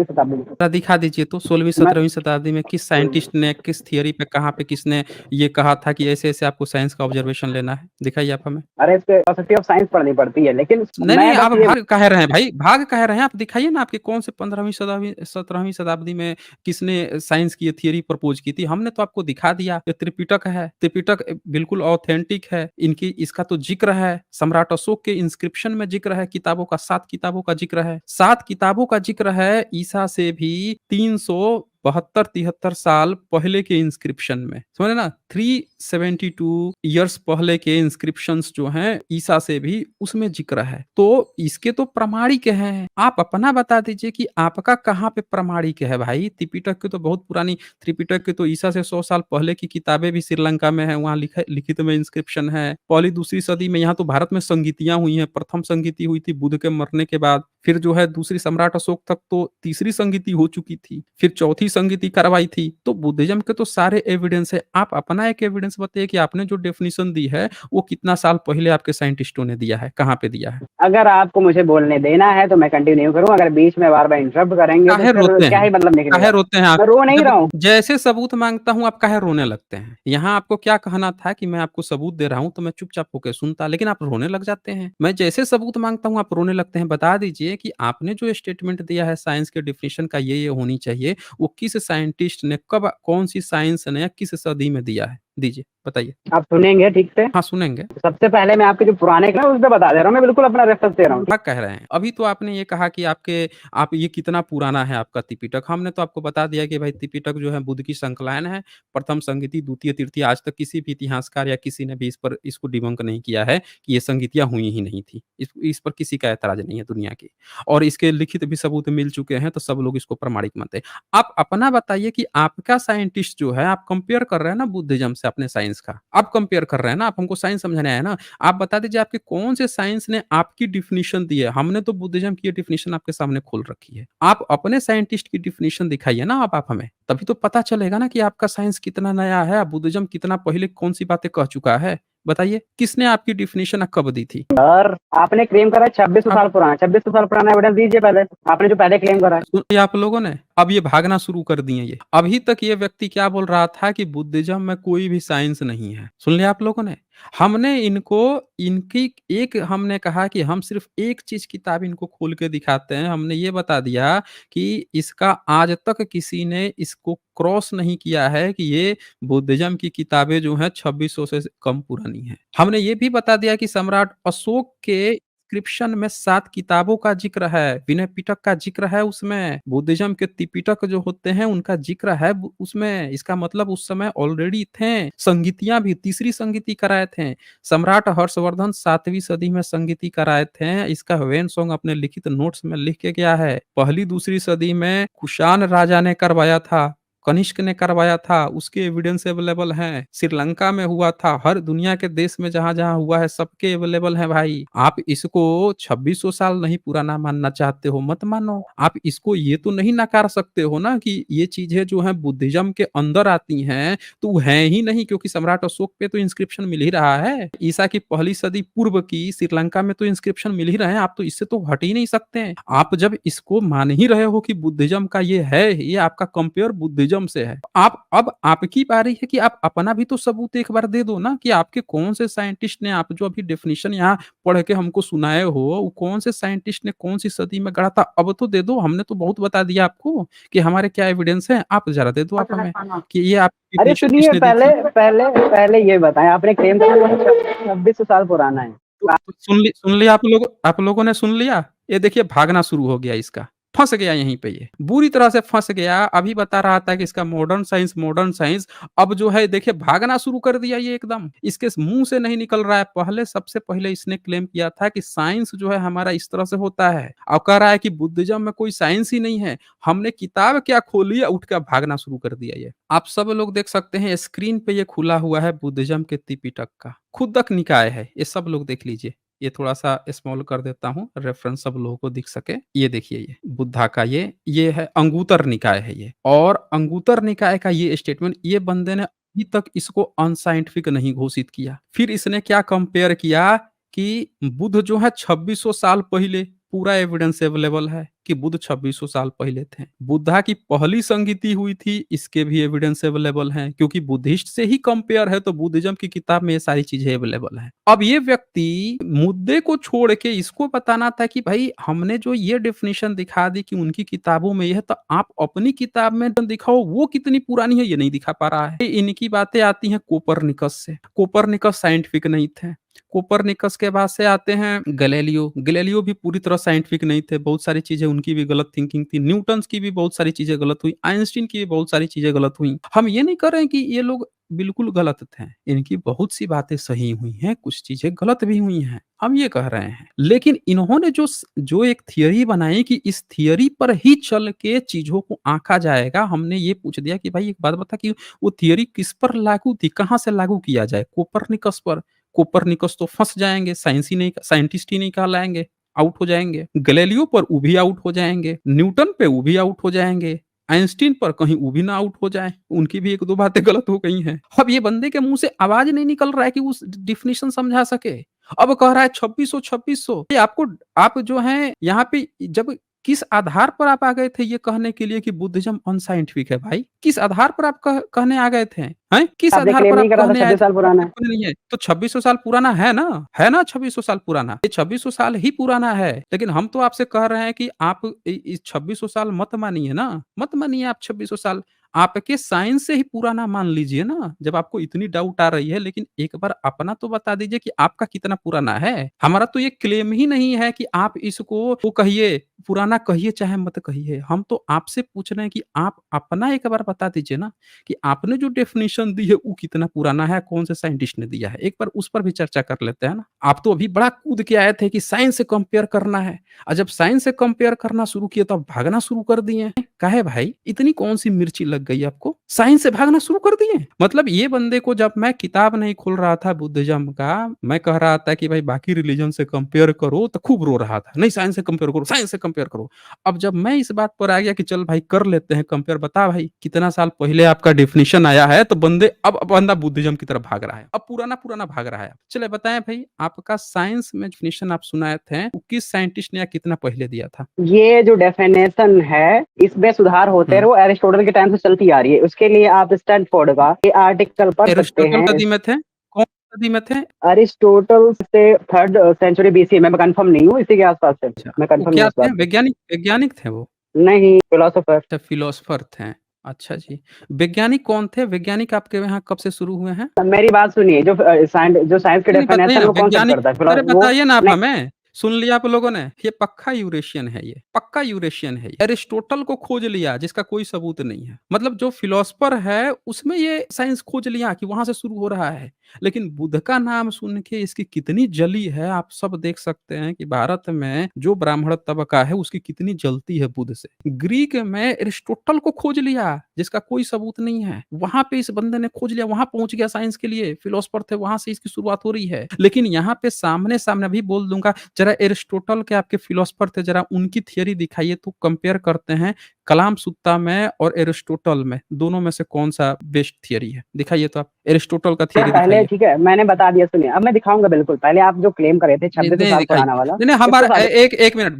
[SPEAKER 2] शताब्दी में।
[SPEAKER 1] ज़रा दिखा दीजिए तो
[SPEAKER 2] मैं
[SPEAKER 1] 16वीं-17वीं शताब्दी में किस साइंटिस्ट ने, किस थियरी पे, कहाँ पे, किसने ये कहा था कि ऐसे-ऐसे आपको साइंस का ऑब्जर्वेशन लेना है? दिखाइए आप हमें।
[SPEAKER 2] अरे, इस पे फिलॉसफी ऑफ साइंस पढ़नी पड़ती है, लेकिन
[SPEAKER 1] नहीं, नहीं,
[SPEAKER 2] मैं बस
[SPEAKER 1] आप
[SPEAKER 2] ये
[SPEAKER 1] भाग काहे रहे हैं भाई? भाग काहे रहे हैं? आप दिखाइए ना आपके कौन से 15वीं शताब्दी 17वीं शताब्दी में किसने साइंस की ये थियरी प्रपोज़ की थी? हमने तो आपको दिखा दिया, ये त्रिपिटक है। त्रिपिटक बिल्कुल ऑथेंटिक है। इनकी इसका तो ज़िक्र है, सम्राट अशोक के इंस्क्रिप्शन में ज़िक्र है किताबों का, 7 किताबों का ज़िक्र है। 7 किताबों का ज़िक्र है ईसा से भी 372-73 साल पहले के इंस्क्रिप्शन में। समझ रहे ना? 372 ईयर्स पहले के इंस्क्रिप्शंस जो हैं ईसा से भी उसमें ज़िक्र है। तो इसके तो प्रमाणिक हैं। आप अपना बता दीजिए कि आपका कहाँ पे प्रमाणिक है भाई? त्रिपिटक की तो बहुत पुरानी, त्रिपिटक की तो ईसा से 100 साल पहले की किताबें भी श्रीलंका में हैं, वहाँ लिखित में इंस्क्रिप्शन है। पहली दूसरी सदी में यहाँ तो भारत में संगीतियाँ हुई हैं। प्रथम संगीति हुई थी बुद्ध के मरने के बाद। फिर जो है दूसरी सम्राट अशोक तक तो तीसरी संगीति हो चुकी थी। फिर चौथी संगीति करवाई थी। तो बुद्धिज़्म के तो सारे एविडेंस है। आप अपना एक एविडेंस बताइए कि आपने जो डेफिनिशन दी है, वो कितना साल पहले आपके साइंटिस्टों ने दिया है? कहाँ पे दिया है?
[SPEAKER 2] अगर आपको मुझे बोलने देना है तो मैं कंटिन्यू करूँ, अगर बीच में बार-बार इंटरप्ट करेंगे तो
[SPEAKER 1] काहे
[SPEAKER 2] फिर
[SPEAKER 1] रोते
[SPEAKER 2] क्या
[SPEAKER 1] हैं?
[SPEAKER 2] ही मतलब
[SPEAKER 1] काहे
[SPEAKER 2] निकलेगा?
[SPEAKER 1] रोते हैं आप?
[SPEAKER 2] मैं रो नहीं
[SPEAKER 1] जब
[SPEAKER 2] रहा हूँ।
[SPEAKER 1] जैसे सबूत माँगता हूँ, आप काहे रोने लगते हैं? यहाँ आपको क्या कहना था कि मैं आपको सबूत दे रहा हूँ, तो मैं चुपचाप होके सुनता, लेकिन आप रोने लग जाते हैं। मैं जैसे सबूत माँगता हूँ, आप रोने लगते हैं। बता दीजिए कि आपने जो स्टेटमेंट दिया है साइंस के डेफिनिशन का ये होनी चाहिए, वो किस साइंटिस्ट ने, कब, कौन-सी साइंस ने, किस सदी में दिया है? दीजिए, बताइए।
[SPEAKER 2] आप सुनेंगे ठीक से?
[SPEAKER 1] हाँ, सुनेंगे।
[SPEAKER 2] सबसे पहले मैं आपके जो पुराने हैं उस पे बता दे रहा हूँ, मैं बिल्कुल अपना रेफरेंस दे रहा हूँ।
[SPEAKER 1] क्या कह रहे हैं? अभी तो आपने ये कहा कि आप ये कितना पुराना है आपका त्रिपिटक। हमने तो आपको बता दिया कि भाई त्रिपिटक जो है बुद्ध की संकलन है। प्रथम संगीति, द्वितीय, तृतीय, आज तक किसी भी इतिहासकार या किसी ने भी इसको डिबंक नहीं किया है कि ये संगीतियाँ हुई ही नहीं थी। इस पर किसी का ऐतराज़ नहीं है दुनिया की। और इसके लिखित भी सबूत मिल चुके हैं, तो सब लोग इसको प्रमाणिक मानते हैं। आप अपना बताइए कि आपका साइंटिस्ट जो है, आप कंपेयर कर रहे हैं ना बुद्धिज़्म से अपने साइंस का। आप कंपेयर कर रहे हैं ना, आप हमको साइंस समझाने आए हैं ना। आप बता दीजिए आपके कौन से साइंस ने आपकी डेफिनिशन दी है? हमने तो बुद्धिज़्म की ये डेफिनिशन आपके सामने खोल रखी है। आप अपने साइंटिस्ट की डेफिनिशन दिखाइए ना अब आप हमें, तभी तो पता चलेगा ना कि आपका साइंस कितना नया है, बुद्धिज़्म कितना पहले कौन-सी बातें कह चुका है। बताइए, किसने आपकी डेफिनिशन कब दी थी?
[SPEAKER 2] और आपने क्लेम करा है 2600
[SPEAKER 1] आप
[SPEAKER 2] साल पुराना, 2600 साल पुराना एविडेंस दीजिए पहले। आपने जो पहले क्लेम करा है।
[SPEAKER 1] सुन लिया आप लोगों ने? अब ये भागना शुरू कर दिए ये। अभी तक ये व्यक्ति क्या बोल रहा था कि बुद्धिज़्म में कोई भी साइंस नहीं है। सुन लिया आप लोगों ने? हमने इनको इनकी एक हमने कहा कि हम सिर्फ़ एक चीज़ किताब इनको खोल के दिखाते हैं। हमने ये बता दिया कि इसका आज तक किसी ने इसको क्रॉस नहीं किया है कि ये बुद्धिज़्म की किताबें जो हैं 2600 से कम पुरानी हैं। हमने ये भी बता दिया कि सम्राट अशोक के इंस्क्रिप्शन में 7 किताबों का ज़िक्र है, विनय पिटक का ज़िक्र है उसमें, बुद्धिज़्म के त्रिपिटक जो होते हैं उनका ज़िक्र है ब उसमें। इसका मतलब उस समय ऑलरेडी थे, संगीतियाँ भी तीसरी संगीति कराए थे। सम्राट हर्षवर्धन 7वीं सदी में संगीति कराए थे। इसका ह्वेन-त्सोंग अपने लिखित नोट्स में लिख के गया है। पहली दूसरी सदी में कुषाण राजा ने करवाया था, कनिष्क ने करवाया था, उसके एविडेंस अवेलेबल हैं। श्रीलंका में हुआ था, हर दुनिया के देश में जहाँ-जहाँ हुआ है सबके अवेलेबल हैं भाई। आप इसको 2600 साल नहीं पुराना मानना चाहते हो, मत मानो। आप इसको ये तो नहीं नकार सकते हो ना कि ये चीज़ें जो हैं बुद्धिज़्म के अंदर आती हैं, तो वो हैं ही नहीं क्योंकि सम्राट अशोक पे तो इंस्क्रिप्शन मिल ही रहा है। ईसा की पहली सदी पूर्व की श्रीलंका में तो इंस्क्रिप्शन मिल ही रहे हैं, आप तो इससे तो हट ही नहीं सकते हैं। आप जब इसको मान ही रहे हो कि बुद्धिज़्म का ये है, ये आपका कंपेयर बुद्धिज़्म से है। आप अब आपकी बारी है कि आप अपना भी तो सबूत एक बार दे दो ना कि आपके कौन से साइंटिस्ट ने आप जो अभी डेफिनिशन यहाँ पढ़ के हमको सुनाए हो, वो कौन से साइंटिस्ट ने कौन-सी सदी में गढ़ा था, अब तो दे दो। हमने तो बहुत बता दिया आपको कि हमारे क्या एविडेंस हैं, आप ज़रा दे दो आप हमें कि ये आपकी
[SPEAKER 2] अरे
[SPEAKER 1] डेफिनिशन
[SPEAKER 2] सुनिए,
[SPEAKER 1] किसने दी
[SPEAKER 2] पहले
[SPEAKER 1] थी?
[SPEAKER 2] पहले पहले ये बताएँ, आपने क्लेम किया 2600 साल पुराना है।
[SPEAKER 1] तो सुन लिया आप लोगों ने सुन लिया? ये देखिए भागना शुरू हो गया इसका, फँस गया यहीं पे ये, बुरी तरह से फँस गया। अभी बता रहा था कि इसका मॉडर्न साइंस अब जो है देखिए भागना शुरू कर दिया ये एकदम। इसके मुँह से नहीं निकल रहा है। पहले सबसे पहले इसने क्लेम किया था कि साइंस जो है हमारा इस तरह से होता है। अब कह रहा है कि बुद्धिज़्म में कोई साइंस ही नहीं है। हमने किताब क्या खोली है, उठ के भागना शुरू कर दिया ये। आप सब लोग देख सकते हैं स्क्रीन पे ये खुला हुआ है बुद्धिज़्म के त्रिपिटक का। खुद्दक निकाय है, ये सब लोग देख लीजिए। ये थोड़ा-सा स्मॉल कर देता हूँ, रेफ़रेंस सब लोगों को दिख सके। ये देखिए ये, बुद्धा का ये है अंगुतर निकाय है ये और अंगुतर निकाय का ये स्टेटमेंट ये बंदे ने अभी तक इसको अनसाइंटिफिक नहीं घोषित किया। फिर इसने क्या कंपेयर किया कि बुद्ध जो है 2600 साल पहले पूरा एविडेंस अवेलेबल है कि बुद्ध 2600 साल पहले थे। बुद्धा की पहली संगीति हुई थी, इसके भी एविडेंस अवेलेबल हैं क्योंकि बुद्धिस्ट से ही कंपेयर है तो बुद्धिज्म की किताब में ये सारी चीजें अवेलेबल हैं। अब ये व्यक्ति मुद्दे को छोड़ के इसको बताना था कि भाई हमने जो ये डेफिनेशन दिखा दी कि उनकी किताबों में ये है तो आप अपनी किताब में दिखाओ वो कितनी पुरानी है ये नहीं दिखा पा रहा है। इनकी बातें आती हैं कोपरनिकस से। कोपरनिकस साइंटिफिक नहीं थे। कोपरनिकस के बाद से आते हैं गैलीलियो। गैलीलियो भी पूरी तरह साइंटिफिक नहीं थे, बहुत सारी चीज़ें उनकी भी गलत थिंकिंग थी। न्यूटन्स की भी बहुत सारी चीज़ें गलत हुई, आइंस्टीन की भी बहुत सारी चीज़ें गलत हुई। हम ये नहीं कर रहे हैं कि ये लोग बिल्कुल गलत थे, इनकी बहुत सी बातें सही हुई हैं, कुछ चीज़ें गलत भी हुई हैं, हम ये कह रहे हैं। लेकिन इन्होंने जो एक थियरी बनाई कि इस थियरी पर ही चल के चीज़ों को आँका जाएगा, हमने ये पूछ दिया कि भाई एक बात बता कि वो थियरी किस पर लागू थी, कहाँ से लागू किया जाए? कोपरनिकस पर। कोपरनिकस तो फँस जाएँगे, साइंटिस्ट ही नहीं कहलाएँगे, आउट हो जाएँगे। गैलीलियो पर वो भी आउट हो जाएँगे, न्यूटन पे वो भी आउट हो जाएँगे, आइंस्टीन पर कहीं वो भी ना आउट हो जाएँ, उनकी भी 1-2 बातें गलत हो गई हैं। अब ये बंदे के मुँह से आवाज़ नहीं निकल रहा है कि उस डेफिनिशन समझा सके। अब कह रहा है 2600 ये आपको आप जो हैं यहाँ पे जब किस आधार पर आप आ गए थे ये कहने के लिए कि बुद्धिज़्म अनसाइंटिफिक है भाई? किस आधार पर आप कहने आ गए थे? हैं? किस
[SPEAKER 2] आपने
[SPEAKER 1] आधार
[SPEAKER 2] क्लेम
[SPEAKER 1] पर
[SPEAKER 2] नहीं
[SPEAKER 1] आप
[SPEAKER 2] करा था
[SPEAKER 1] कहने आए
[SPEAKER 2] 26
[SPEAKER 1] थे
[SPEAKER 2] साल
[SPEAKER 1] कि
[SPEAKER 2] पुराना है?
[SPEAKER 1] नहीं है? तो 2600 साल पुराना है ना? है ना 2600 साल पुराना? ये 2600 साल ही पुराना है। लेकिन हम तो आपसे कह रहे हैं कि आप इस 2600 साल मत मानिए ना, मत मानिए आप 2600 साल। आपके साइंस से ही पुराना मान लीजिए ना, जब आपको इतनी डाउट आ रही है, लेकिन एक बार अपना तो बता दीजिए कि आपका कितना पुराना है? हमारा तो ये क्लेम ही नहीं है कि आप इसको वो कहिए, पुराना कहिए चाहे मत कहिए। हम तो आपसे पूछ रहे हैं कि आप अपना एक बार बता दीजिए ना कि आपने जो डेफिनिशन दी है वो कितना पुराना है, कौन से साइंटिस्ट ने दिया है? एक बार उस पर भी चर्चा कर लेते हैं ना। आप तो अभी बड़ा कूद के आए थे कि साइंस से कंपेयर करना है और जब साइंस से कंपेयर करना शुरू किए तो आप भागना शुरू कर दिए। काहे भाई? इतनी कौन-सी मिर्ची लग गई आपको? साइंस से भागना शुरू कर दिए? मतलब ये बंदे को जब मैं किताब नहीं खोल रहा था बुद्धिज़्म का, मैं कह रहा था कि भाई बाकी रिलिजन से कंपेयर करो तो खूब रो रहा था। नहीं साइंस से कंपेयर करो, साइंस से कंपेयर करो। अब जब मैं इस बात पर आ गया कि चल भाई कर लेते हैं कंपेयर, बता भाई कितना साल पहले आपका डेफिनिशन आया है, तो अब बंदा बुद्धिज्म की तरफ भाग रहा है, अब पुराना भाग रहा है। चले बताएं भाई आपका साइंस में डेफिनिशन आप सुनाए थे वो किस साइंटिस्ट ने या कितना पहले दिया था?
[SPEAKER 2] ये जो डेफिनेशन है, इसमें सुधार होते रहे, वो एरिस्टोटल के टाइम से चलती आ रही है। उसके लिए आप स्टैनफोर्ड का ये आर्टिकल पढ़ सकते
[SPEAKER 1] एरिस्टोटल
[SPEAKER 2] हैं।
[SPEAKER 1] सदी में थे? कौन सदी में थे?
[SPEAKER 2] अरिस्टोटल से 3rd सेंचुरी बीसी मैं कंफर्म नहीं हूँ, इसी के आस-पास से।
[SPEAKER 1] अच्छा,
[SPEAKER 2] मैं
[SPEAKER 1] वो
[SPEAKER 2] कंफर्म नहीं
[SPEAKER 1] क्या
[SPEAKER 2] हूँ इस
[SPEAKER 1] थे?
[SPEAKER 2] बात पे।
[SPEAKER 1] वैज्ञानिक वैज्ञानिक थे वो?
[SPEAKER 2] नहीं, फिलॉसोफर।
[SPEAKER 1] अच्छा, फिलोसोफर थे। अच्छा जी। वैज्ञानिक कौन थे? वैज्ञानिक आपके यहाँ कब से शुरू हुए हैं?
[SPEAKER 2] मेरी बात सुनिए, जो साइंस की
[SPEAKER 1] नहीं, नहीं, बताइए
[SPEAKER 2] डेफिनेशन
[SPEAKER 1] ना
[SPEAKER 2] वो कौन सेट
[SPEAKER 1] वैज्ञानिक,
[SPEAKER 2] करता है?
[SPEAKER 1] अरे
[SPEAKER 2] वो
[SPEAKER 1] बताइए ना आप
[SPEAKER 2] नहीं,
[SPEAKER 1] हमें। सुन लिया आप लोगों ने? ये पक्का यूरेशियन है ये, पक्का यूरेशियन है ये। एरिस्टोटल को खोज लिया जिसका कोई सबूत नहीं है। मतलब जो फिलोसोफर है उसमें ये साइंस खोज लिया कि वहाँ से शुरू हो रहा है। लेकिन बुद्ध का नाम सुन के इसकी कितनी जली है आप सब देख सकते हैं कि भारत में जो ब्राह्मण तबका है उसकी कितनी जलती है बुद्ध से। ग्रीक में एरिस्टोटल को खोज लिया जिसका कोई सबूत नहीं है। वहाँ पे इस बंदे ने खोज लिया, वहाँ पहुँच गया साइंस के लिए, फिलोसोफर थे वहाँ से इसकी शुरुआत हो रही है। लेकिन यहाँ पे सामने-सामने अभी बोल दूँगा, जरा एरिस्टोटल के आपके फिलोसोफर थे, जरा उनकी थियरी दिखाइए तो कंपेयर करते हैं कलाम सुत्ता में और एरिस्टोटल में, दोनों में से कौन-सा बेस्ट थियरी है? दिखाइए तो आप, एरिस्टोटल का थियरी
[SPEAKER 2] पहले
[SPEAKER 1] दिखाइए।
[SPEAKER 2] ठीक है, मैंने बता दिया सुनिए, अब मैं दिखाऊँगा बिल्कुल। पहले आप जो क्लेम कर रहे थे
[SPEAKER 1] नहीं,
[SPEAKER 2] 2600
[SPEAKER 1] नहीं
[SPEAKER 2] साल
[SPEAKER 1] दिखाइए।
[SPEAKER 2] पुराना वाला,
[SPEAKER 1] नहीं, नहीं
[SPEAKER 2] इसको
[SPEAKER 1] हमारा
[SPEAKER 2] साबित
[SPEAKER 1] एक 1 मिनट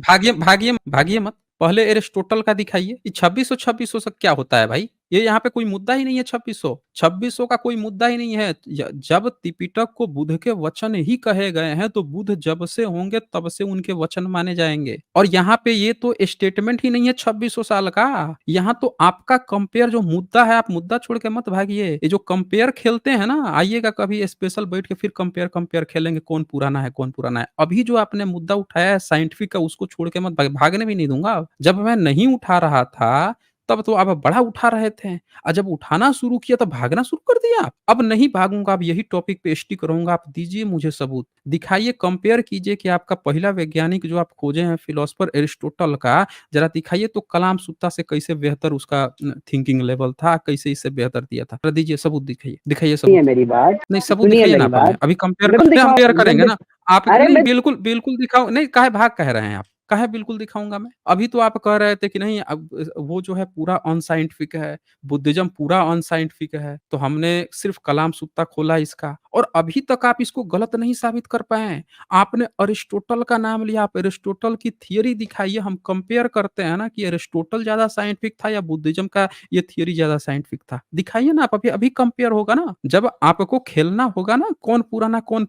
[SPEAKER 1] भागिए मत। पहले एरिस्टोटल का दिखाइए। ये 2600 से क्या होता है भाई? ये यहाँ पे कोई मुद्दा ही नहीं है 2600। 2600 का कोई मुद्दा ही नहीं है। जब त्रिपिटक को बुद्ध के वचन ही कहे गए हैं तो बुद्ध जब से होंगे तब से उनके वचन माने जाएँगे। और यहाँ पे ये तो स्टेटमेंट ही नहीं है 2600 साल का। यहाँ तो आपका कंपेयर जो मुद्दा है, आप मुद्दा छोड़ के मत भागिए। ये जो कंपेयर खेलते हैं ना, आइएगा कभी स्पेशल बैठ के फिर कंपेयर कंपेयर खेलेंगे कौन पुराना है, कौन पुराना है। अभी जो आपने मुद्दा उठाया है साइंटिफिक का उसको छोड़ के मत भागने भी नहीं दूँगा। जब मैं नहीं उठा रहा था तब तो आप बड़ा उठा रहे थे और जब उठाना शुरू किया तब भागना शुरू कर दिया आप। अब नहीं भागूँगा, अब यही टॉपिक पे स्टिक रहूँगा। आप दीजिए मुझे सबूत। दिखाइए, कंपेयर कीजिए कि आपका पहला वैज्ञानिक जो आप खोजे हैं फिलोसोफर एरिस्टोटल का, ज़रा दिखाइए तो कलाम सुत्ता से कैसे बेहतर उसका थिंकिंग लेवल था, कैसे इससे बेहतर दिया था। ज़रा दीजिए सबूत दिखाइए, दिखाइए
[SPEAKER 2] सुनिए
[SPEAKER 1] सबूत।
[SPEAKER 2] मेरी बात,
[SPEAKER 1] नहीं, सबूत
[SPEAKER 2] सुनिए
[SPEAKER 1] दिखाइए ना
[SPEAKER 2] मेरी
[SPEAKER 1] आप हमें।
[SPEAKER 2] बात।
[SPEAKER 1] अभी कंपेयर
[SPEAKER 2] बिल्कुल
[SPEAKER 1] कंपेयर
[SPEAKER 2] दिखाऊँ
[SPEAKER 1] करेंगे ना। आप
[SPEAKER 2] अरे
[SPEAKER 1] नहीं,
[SPEAKER 2] मैं
[SPEAKER 1] बिल्कुल, बिल्कुल दिखाओ नहीं, काहे भाग कह रहे हैं आप? काहे बिल्कुल दिखाऊँगा मैं? अभी तो आप कह रहे थे कि नहीं अब वो जो है पूरा अनसाइंटिफिक है, बुद्धिज़्म पूरा अनसाइंटिफिक है, तो हमने सिर्फ़ कलाम सुत्ता खोला इसका और अभी तक आप इसको गलत नहीं साबित कर पाए हैं। आपने अरिस्टोटल का नाम लिया, आप अरिस्टोटल की थियरी दिखाइए, हम कंपेयर करते हैं ना कि अरिस्टोटल ज़्यादा साइंटिफिक था या बुद्धिज़्म का ये थियरी ज़्यादा साइंटिफिक था। दिखाइए ना आप, अभी अभी कंपेयर होगा ना। जब आपको खेलना होगा ना कौन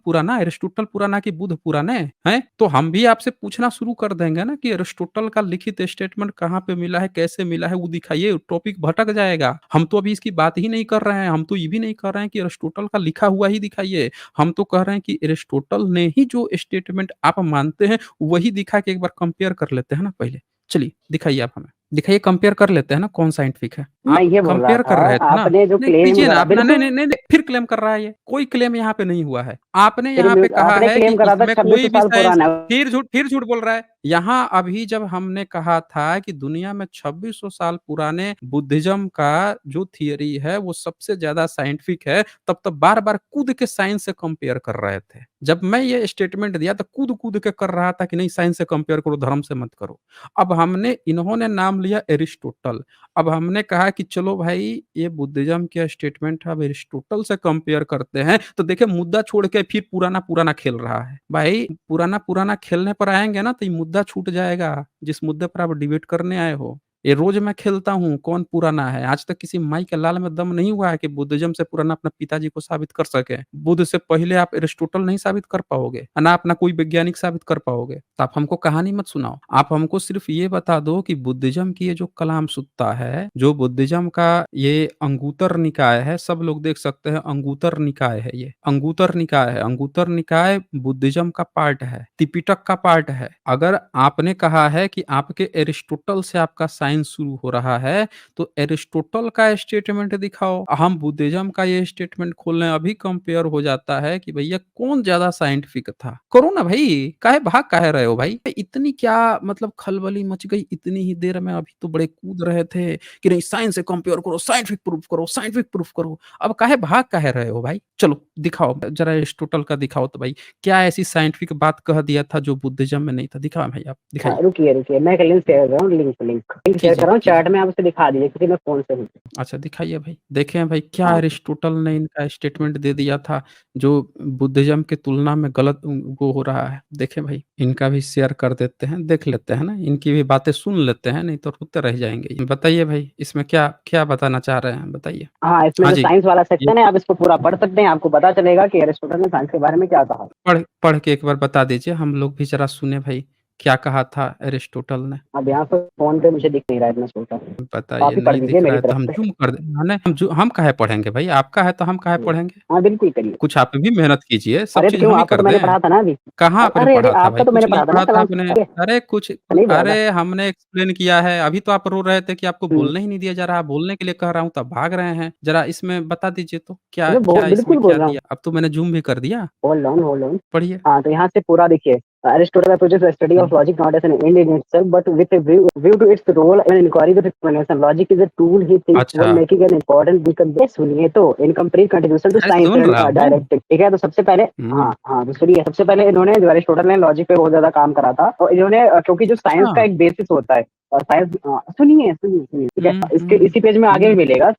[SPEAKER 1] पुराना, अरिस्टोटल पुराना कि बुद्ध पुराने, हैं? तो हम भी आपसे पूछना शुरू कर देंगे ना कि अरिस्टोटल का लिखित स्टेटमेंट कहाँ पे मिला है, कैसे मिला है, वो दिखाइए, टॉपिक भटक जाएगा। हम तो अभी इसकी बात ही नहीं कर रहे हैं, हम तो ये भी नहीं कर रहे हैं कि अरिस्टोटल का लिखा हुआ ही दिखाइए। हम तो कह रहे हैं कि अरिस्टोटल ने ही जो स्टेटमेंट आप मानते हैं, वही दिखा के एक बार कंपेयर कर लेते हैं ना पहले। चलिए, दिखाइए आप हमें। दिखाइए, कंपेयर कर लेते हैं ना कौन साइंटिफिक है।
[SPEAKER 2] मैं
[SPEAKER 1] आप
[SPEAKER 2] ये बोल रहा
[SPEAKER 1] कंपेयर
[SPEAKER 2] था,
[SPEAKER 1] कर रहे थे ना?
[SPEAKER 2] आपने जो
[SPEAKER 1] नहीं
[SPEAKER 2] क्लेम
[SPEAKER 1] कीजिए ना
[SPEAKER 2] करा
[SPEAKER 1] अपना, नहीं,
[SPEAKER 2] बिल्कुल
[SPEAKER 1] नहीं, नहीं, नहीं, फिर क्लेम कर रहा है ये। कोई क्लेम यहाँ पे नहीं हुआ है। आपने
[SPEAKER 2] फिर
[SPEAKER 1] यहाँ पे कहा
[SPEAKER 2] आपने
[SPEAKER 1] है
[SPEAKER 2] क्लेम
[SPEAKER 1] कि
[SPEAKER 2] करा था
[SPEAKER 1] इसमें कोई
[SPEAKER 2] 2600
[SPEAKER 1] भी
[SPEAKER 2] साल
[SPEAKER 1] साइंस,
[SPEAKER 2] पुराना है।
[SPEAKER 1] फिर झूठ बोल रहा है। यहाँ अभी जब हमने कहा था कि दुनिया में 2600 साल पुराने बुद्धिज़्म का जो थियरी है वो सबसे ज़्यादा साइंटिफिक है, तब बार-बार कूद के साइंस से कंपेयर कर रहे थे। जब मैं ये स्टेटमेंट दिया तो कूद-कूद के कर रहा था कि नहीं साइंस से कंपेयर करो, धर्म से मत करो। अब हमने इन्होंने नाम लिया एरिस्टोटल। अब हमने कहा कि चलो भाई ये बुद्धिज़्म का स्टेटमेंट है, अब एरिस्टोटल से कंपेयर करते हैं, तो देखिए मुद्दा छोड़ के फिर पुराना-पुराना खेल रहा है। भाई पुराना-पुराना खेलने पर आएँगे ना तो ये मुद्दा छूट जाएगा, जिस मुद्दे पर आप डिबेट करने आए हो। ये रोज़ मैं खेलता हूँ, कौन पुराना है? आज तक किसी माई के लाल में दम नहीं हुआ है कि बुद्धिज़्म से पुराना अपने पिताजी को साबित कर सके। बुद्ध से पहले आप एरिस्टोटल नहीं साबित कर पाओगे, ना अपना कोई वैज्ञानिक साबित कर पाओगे। तो आप हमको कहानी मत सुनाओ। आप हमको सिर्फ़ ये बता दो कि बुद्धिज़्म की ये जो कलाम सुत्ता है, जो बुद्धिज़्म का ये अंगुत्तर निकाय है, सब लोग देख सकते हैं अंगुत्तर निकाय है ये। अंगुत्तर निकाय है, अंगुत्तर निकाय बुद्धिज़्म का पार्ट है, त्रिपिटक का पार्ट है। अगर आपने कहा है कि आपके एरिस्टोटल से आपका साइंस शुरू हो रहा है, तो एरिस्टोटल का स्टेटमेंट दिखाओ। हम बुद्धिज़्म का ये स्टेटमेंट खोल लें, अभी कंपेयर हो जाता है कि भैया कौन ज़्यादा साइंटिफिक था। करो ना भई, भाग काहे रहे हो भाई? इतनी क्या मतलब खलबली मच गई इतनी ही देर में, अभी तो बड़े कूद रहे थे कि नहीं साइंस से कंपेयर करो, साइंटिफिक प्रूफ करो, साइंटिफिक प्रूफ करो। अब भाग काहे रहे हो भाई? चलो दिखाओ, ज़रा एरिस्टोटल का दिखाओ तो भाई, क्या ऐसी साइंटिफिक बात कह दिया था जो बुद्धिज़्म में नहीं था? दिखाओ भाई आप, दिखाइए।
[SPEAKER 2] रुकिए, रुकिए, मैं एक लिंक शेयर कर रहा हूँ, link link link link share कर रहा हूँ
[SPEAKER 1] कीजिए।
[SPEAKER 2] चैट में, आप उसे दिखा दीजिए क्योंकि मैं फ़ोन से हूँ।
[SPEAKER 1] अच्छा दिखाइए भाई। देखें भाई क्या
[SPEAKER 2] हाँ,
[SPEAKER 1] एरिस्टोटल ने इनका स्टेटमेंट दे दिया था, जो बुद्धिज़्म की तुलना में गलत वो हो रहा है। देखें भाई, इनका भी शेयर कर देते हैं, देख लेते हैं ना, इनकी भी बातें सुन लेते हैं, नहीं तो रोते रह जाएँगे ये। बताइए भाई, इसमें क्या क्या बताना चाह रहे हैं? बताइए।
[SPEAKER 2] हाँ, इसमें
[SPEAKER 1] हाँ
[SPEAKER 2] जो
[SPEAKER 1] जी,
[SPEAKER 2] साइंस वाला
[SPEAKER 1] ये
[SPEAKER 2] सेक्शन है आप इसको पूरा पढ़ सकते हैं, आपको पता चलेगा कि एरिस्टोटल ने साइंस के बारे में क्या कहा।
[SPEAKER 1] पढ़ पढ़ के एक बार बता दीजिए, हम लोग भी ज़रा सुने भाई, क्या कहा था एरिस्टोटल ने?
[SPEAKER 2] अब यहाँ पे फ़ोन पे मुझे दिख नहीं रहा है इतना छोटा, तो
[SPEAKER 1] बताइए,
[SPEAKER 2] आप ही पढ़
[SPEAKER 1] नहीं
[SPEAKER 2] दीजिए
[SPEAKER 1] दिख रहा
[SPEAKER 2] मेरी
[SPEAKER 1] है तो
[SPEAKER 2] तरफ
[SPEAKER 1] हम
[SPEAKER 2] से।
[SPEAKER 1] ज़ूम कर दें, माने हम काहे पढ़ेंगे भाई? आपका है तो हम काहे
[SPEAKER 2] हुँ।
[SPEAKER 1] पढ़ेंगे?
[SPEAKER 2] हाँ, बिल्कुल करिए।
[SPEAKER 1] कुछ आप भी मेहनत कीजिए, सब
[SPEAKER 2] अरे! तो
[SPEAKER 1] चीज़
[SPEAKER 2] क्यों,
[SPEAKER 1] हम ही
[SPEAKER 2] आपको
[SPEAKER 1] कर
[SPEAKER 2] तो मैंने
[SPEAKER 1] दें।
[SPEAKER 2] पढ़ा था ना अभी।
[SPEAKER 1] कहाँ आपने
[SPEAKER 2] अरे, अरे!
[SPEAKER 1] पढ़ा था भाई?
[SPEAKER 2] आपका तो
[SPEAKER 1] कुछ
[SPEAKER 2] मैंने
[SPEAKER 1] नहीं
[SPEAKER 2] पढ़ा था ना
[SPEAKER 1] पढ़ा था
[SPEAKER 2] कलाम
[SPEAKER 1] आपने।
[SPEAKER 2] अरे!
[SPEAKER 1] अरे कुछ
[SPEAKER 2] नहीं पढ़ा था?
[SPEAKER 1] अरे हमने एक्सप्लेन किया है, अभी तो आप रो रहे थे कि आपको
[SPEAKER 2] हुँ।
[SPEAKER 1] बोलने ही नहीं दिया जा रहा, बोलने के लिए कह रहा हूँ तो आप भाग रहे हैं। ज़रा इसमें बता दीजिए तो, क्या
[SPEAKER 2] अरे,
[SPEAKER 1] क्या इसमें
[SPEAKER 2] बिल्कुल बोल
[SPEAKER 1] क्या
[SPEAKER 2] रहा हूँ।
[SPEAKER 1] दिया? अब तो मैंने ज़ूम भी कर दिया,
[SPEAKER 2] होल्ड ऑन, होल्ड ऑन।
[SPEAKER 1] पढ़िए।
[SPEAKER 2] हाँ, तो यहाँ से पूरा देखिए Aristotle approaches the study
[SPEAKER 1] hmm,
[SPEAKER 2] of logic not as an end in itself, but with a view to its role in inquiry with explanation. Logic is a tool he thinks
[SPEAKER 1] अच्छा।
[SPEAKER 2] when making an important सुनिए तो incomplete contribution to
[SPEAKER 1] अरे
[SPEAKER 2] science
[SPEAKER 1] soon
[SPEAKER 2] and
[SPEAKER 1] रहा हूँ।
[SPEAKER 2] dialectic। ठीक है, तो सबसे पहले
[SPEAKER 1] हुँ,
[SPEAKER 2] हाँ, हाँ, तो सुनिए सबसे पहले इन्होंने जो एरिस्टोटल ने लॉजिक पे बहुत ज़्यादा काम करा था, और इन्होंने क्योंकि जो साइंस
[SPEAKER 1] अच्छा।
[SPEAKER 2] का एक बेसिस होता है साइंस सुनिए, सुनिए, सुनिए, ठीक है?
[SPEAKER 1] हुँ,
[SPEAKER 2] इसके
[SPEAKER 1] हुँ,
[SPEAKER 2] इसी पेज में आगे भी
[SPEAKER 1] हुँ।
[SPEAKER 2] मिलेगा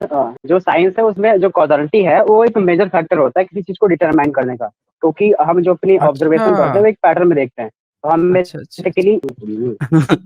[SPEAKER 2] जो साइंस है उसमें जो कॉज़ालिटी है वो एक मेजर फैक्टर होता है किसी चीज़ को डिटरमाइन करने का। क्योंकि हम जो अपनी
[SPEAKER 1] अच्छा।
[SPEAKER 2] ऑब्जर्वेशन करते हैं वो एक पैटर्न में देखते हैं। तो हम
[SPEAKER 1] अच्छा, अच्छा, अच्छा।
[SPEAKER 2] बेसिकली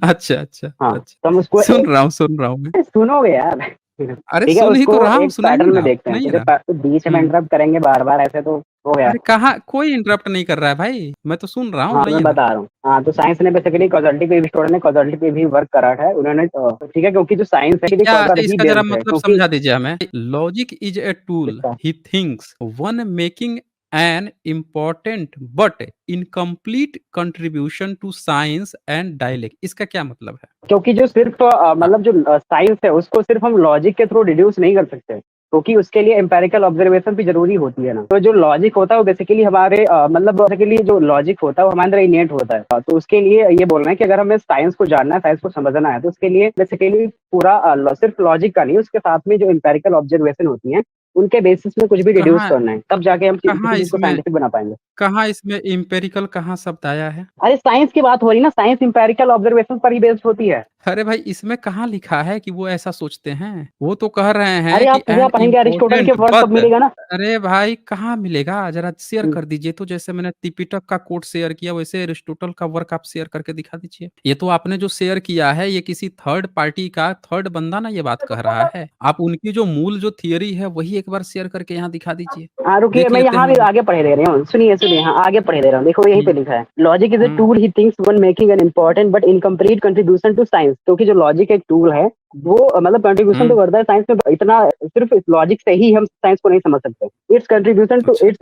[SPEAKER 1] अच्छा, अच्छा,
[SPEAKER 2] हाँ,
[SPEAKER 1] अच्छा।
[SPEAKER 2] तो हम उसको
[SPEAKER 1] सुन रहा हूँ मैं।
[SPEAKER 2] सुनोगे यार।
[SPEAKER 1] अरे
[SPEAKER 2] ठीक है,
[SPEAKER 1] सुन ही तो
[SPEAKER 2] उसको
[SPEAKER 1] रहा हूँ,
[SPEAKER 2] एक
[SPEAKER 1] सुनाइए
[SPEAKER 2] पैटर्न में
[SPEAKER 1] ना,
[SPEAKER 2] देखते हैं।
[SPEAKER 1] सुनाइए
[SPEAKER 2] तो
[SPEAKER 1] ना।
[SPEAKER 2] जब बीच में
[SPEAKER 1] हुँ।
[SPEAKER 2] इंटरप्ट करेंगे बार-बार ऐसे तो हो गया।
[SPEAKER 1] अरे कहाँ कोई इंटरप्ट नहीं कर रहा है भाई, मैं तो सुन रहा हूँ,
[SPEAKER 2] हाँ, मैं
[SPEAKER 1] सुनाइए ना।
[SPEAKER 2] बता रहा हूँ। हाँ, तो साइंस ने बेसिकली कॉज़ालिटी पे एरिस्टोटल ने कॉज़ालिटी पे भी वर्क करा है। उन्होंने ठीक है, क्योंकि जो साइंस है
[SPEAKER 1] ये
[SPEAKER 2] एक्चुअली
[SPEAKER 1] क्या अच्छा
[SPEAKER 2] कॉज़ालिटी
[SPEAKER 1] इसका ज़रा
[SPEAKER 2] बेस्ड है
[SPEAKER 1] मतलब
[SPEAKER 2] क्योंकि
[SPEAKER 1] समझा दीजिए हमें। लॉजिक इज़ अ टूल
[SPEAKER 2] इसका
[SPEAKER 1] he thinks one making an important but incomplete contribution to science and dialect इसका क्या मतलब है?
[SPEAKER 2] क्योंकि जो सिर्फ़
[SPEAKER 1] हाँ,
[SPEAKER 2] मतलब जो साइंस है उसको सिर्फ़ हम लॉजिक के थ्रू डिड्यूस नहीं कर सकते। क्योंकि उसके लिए एम्पिरिकल ऑब्जर्वेशन भी ज़रूरी होती है ना। तो जो लॉजिक होता है वो बेसिकली हमारे मतलब बेसिकली जो लॉजिक होता है वो हमारे अंदर इनेट होता है। तो उसके लिए ये बोल रहे हैं कि अगर हमें साइंस को जानना है, साइंस को समझना है तो उसके लिए बेसिकली पूरा सिर्फ़ लॉजिक का नहीं, उसके साथ में जो एम्पिरिकल ऑब्जर्वेशन होती हैं, उनके बेसिस में कुछ भी डिड्यूस
[SPEAKER 1] कहाँ
[SPEAKER 2] करना है। तब जाके हम
[SPEAKER 1] कहाँ
[SPEAKER 2] किसी चीज़ को
[SPEAKER 1] इसमें
[SPEAKER 2] साइंटिफिक बना पाएँगे।
[SPEAKER 1] एम्पिरिकल कहाँ शब्द आया है?
[SPEAKER 2] अरे साइंस की बात हो रही है ना, साइंस एम्पिरिकल ऑब्जर्वेशन पर ही बेस्ड होती है।
[SPEAKER 1] अरे भाई इसमें कहाँ लिखा है कि वो ऐसा सोचते हैं? वो तो कह रहे हैं
[SPEAKER 2] अरे
[SPEAKER 1] कि
[SPEAKER 2] आप पूरा
[SPEAKER 1] एन
[SPEAKER 2] पढ़ेंगे अरिस्टोटल के
[SPEAKER 1] इम्पोर्टेंट
[SPEAKER 2] वर्क तब
[SPEAKER 1] बट
[SPEAKER 2] मिलेगा ना।
[SPEAKER 1] अरे भाई कहाँ मिलेगा? ज़रा शेयर
[SPEAKER 2] हुँ।
[SPEAKER 1] कर दीजिए तो जैसे मैंने त्रिपिटक का कोट शेयर किया वैसे एरिस्टोटल का वर्क आप शेयर करके दिखा दीजिए। ये तो आपने जो शेयर किया है ये किसी थर्ड पार्टी का थर्ड बंदा ना ये बात कह रहा है। आप उनकी जो मूल जो थियरी है वही एक बार शेयर करके यहाँ दिखा दीजिए।
[SPEAKER 2] हाँ, रुकिए
[SPEAKER 1] देख
[SPEAKER 2] मैं
[SPEAKER 1] लेते
[SPEAKER 2] यहाँ
[SPEAKER 1] हैं
[SPEAKER 2] भी
[SPEAKER 1] हम।
[SPEAKER 2] आगे पढ़े दे रही हूँ। सुनिए, सुनिए हाँ, आगे पढ़े दे रहा हूँ। देखो यहीं
[SPEAKER 1] हुँ,
[SPEAKER 2] पे लिखा है, logic is a
[SPEAKER 1] hmm,
[SPEAKER 2] tool he thinks when making an important but incomplete contribution to science. क्योंकि जो लॉजिक एक टूल है, वो मतलब कंट्रीब्यूशन तो
[SPEAKER 1] हुँ,
[SPEAKER 2] करता है साइंस में, इतना सिर्फ इस लॉजिक से ही हम साइंस को नहीं समझ सकते। इट्स कंट्रीब्यूशन टू
[SPEAKER 1] अच्छा।
[SPEAKER 2] It's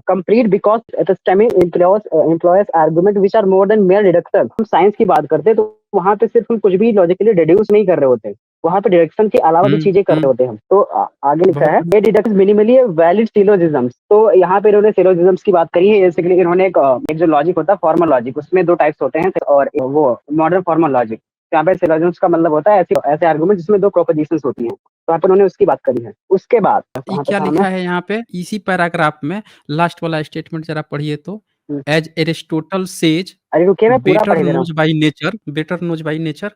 [SPEAKER 2] complete because episteme employs argument which are more than mere deduction. हम साइंस की बात करते हैं तो वहाँ पे सिर्फ हम कुछ भी लॉजिकली डिड्यूस नहीं कर रहे होते। वहाँ पे डिडक्शन के अलावा भी
[SPEAKER 1] हुँ,
[SPEAKER 2] चीज़ें कर रहे
[SPEAKER 1] हुँ,
[SPEAKER 2] होते हैं हम। तो आगे लिखा
[SPEAKER 1] बहुत
[SPEAKER 2] है
[SPEAKER 1] बढ़िया।
[SPEAKER 2] ये डिडक्शन मिनिमली वैलिड सिलोजिज्म्स। तो यहाँ पे इन्होंने सिलोजिज्म्स की बात करी है। बेसिकली इन्होंने एक जो लॉजिक होता है फॉर्मल लॉजिक, उसमें 2 टाइप्स होते हैं और वो मॉडर्न फॉर्मल लॉजिक। यहाँ पे सिलोजिज्म्स का मतलब होता है ऐसे ऐसे आर्गुमेंट जिसमें 2 प्रोपोजिशंस होती हैं। तो यहाँ पे उन्होंने उसकी बात करी है। उसके बाद
[SPEAKER 1] ये
[SPEAKER 2] कहाँ पे
[SPEAKER 1] क्या
[SPEAKER 2] था मैं?
[SPEAKER 1] लिखा है यहाँ पे? इसी पैराग्राफ में लास्ट वाला स्टेटमेंट ज़रा पढ़िए तो।
[SPEAKER 2] हुँ,
[SPEAKER 1] एज़ एरिस्टोटल सेज
[SPEAKER 2] अरे रुकिए मैं पूरा पढ़ दे रहा हूँ।
[SPEAKER 1] बेटर नोज़ बाय नेचर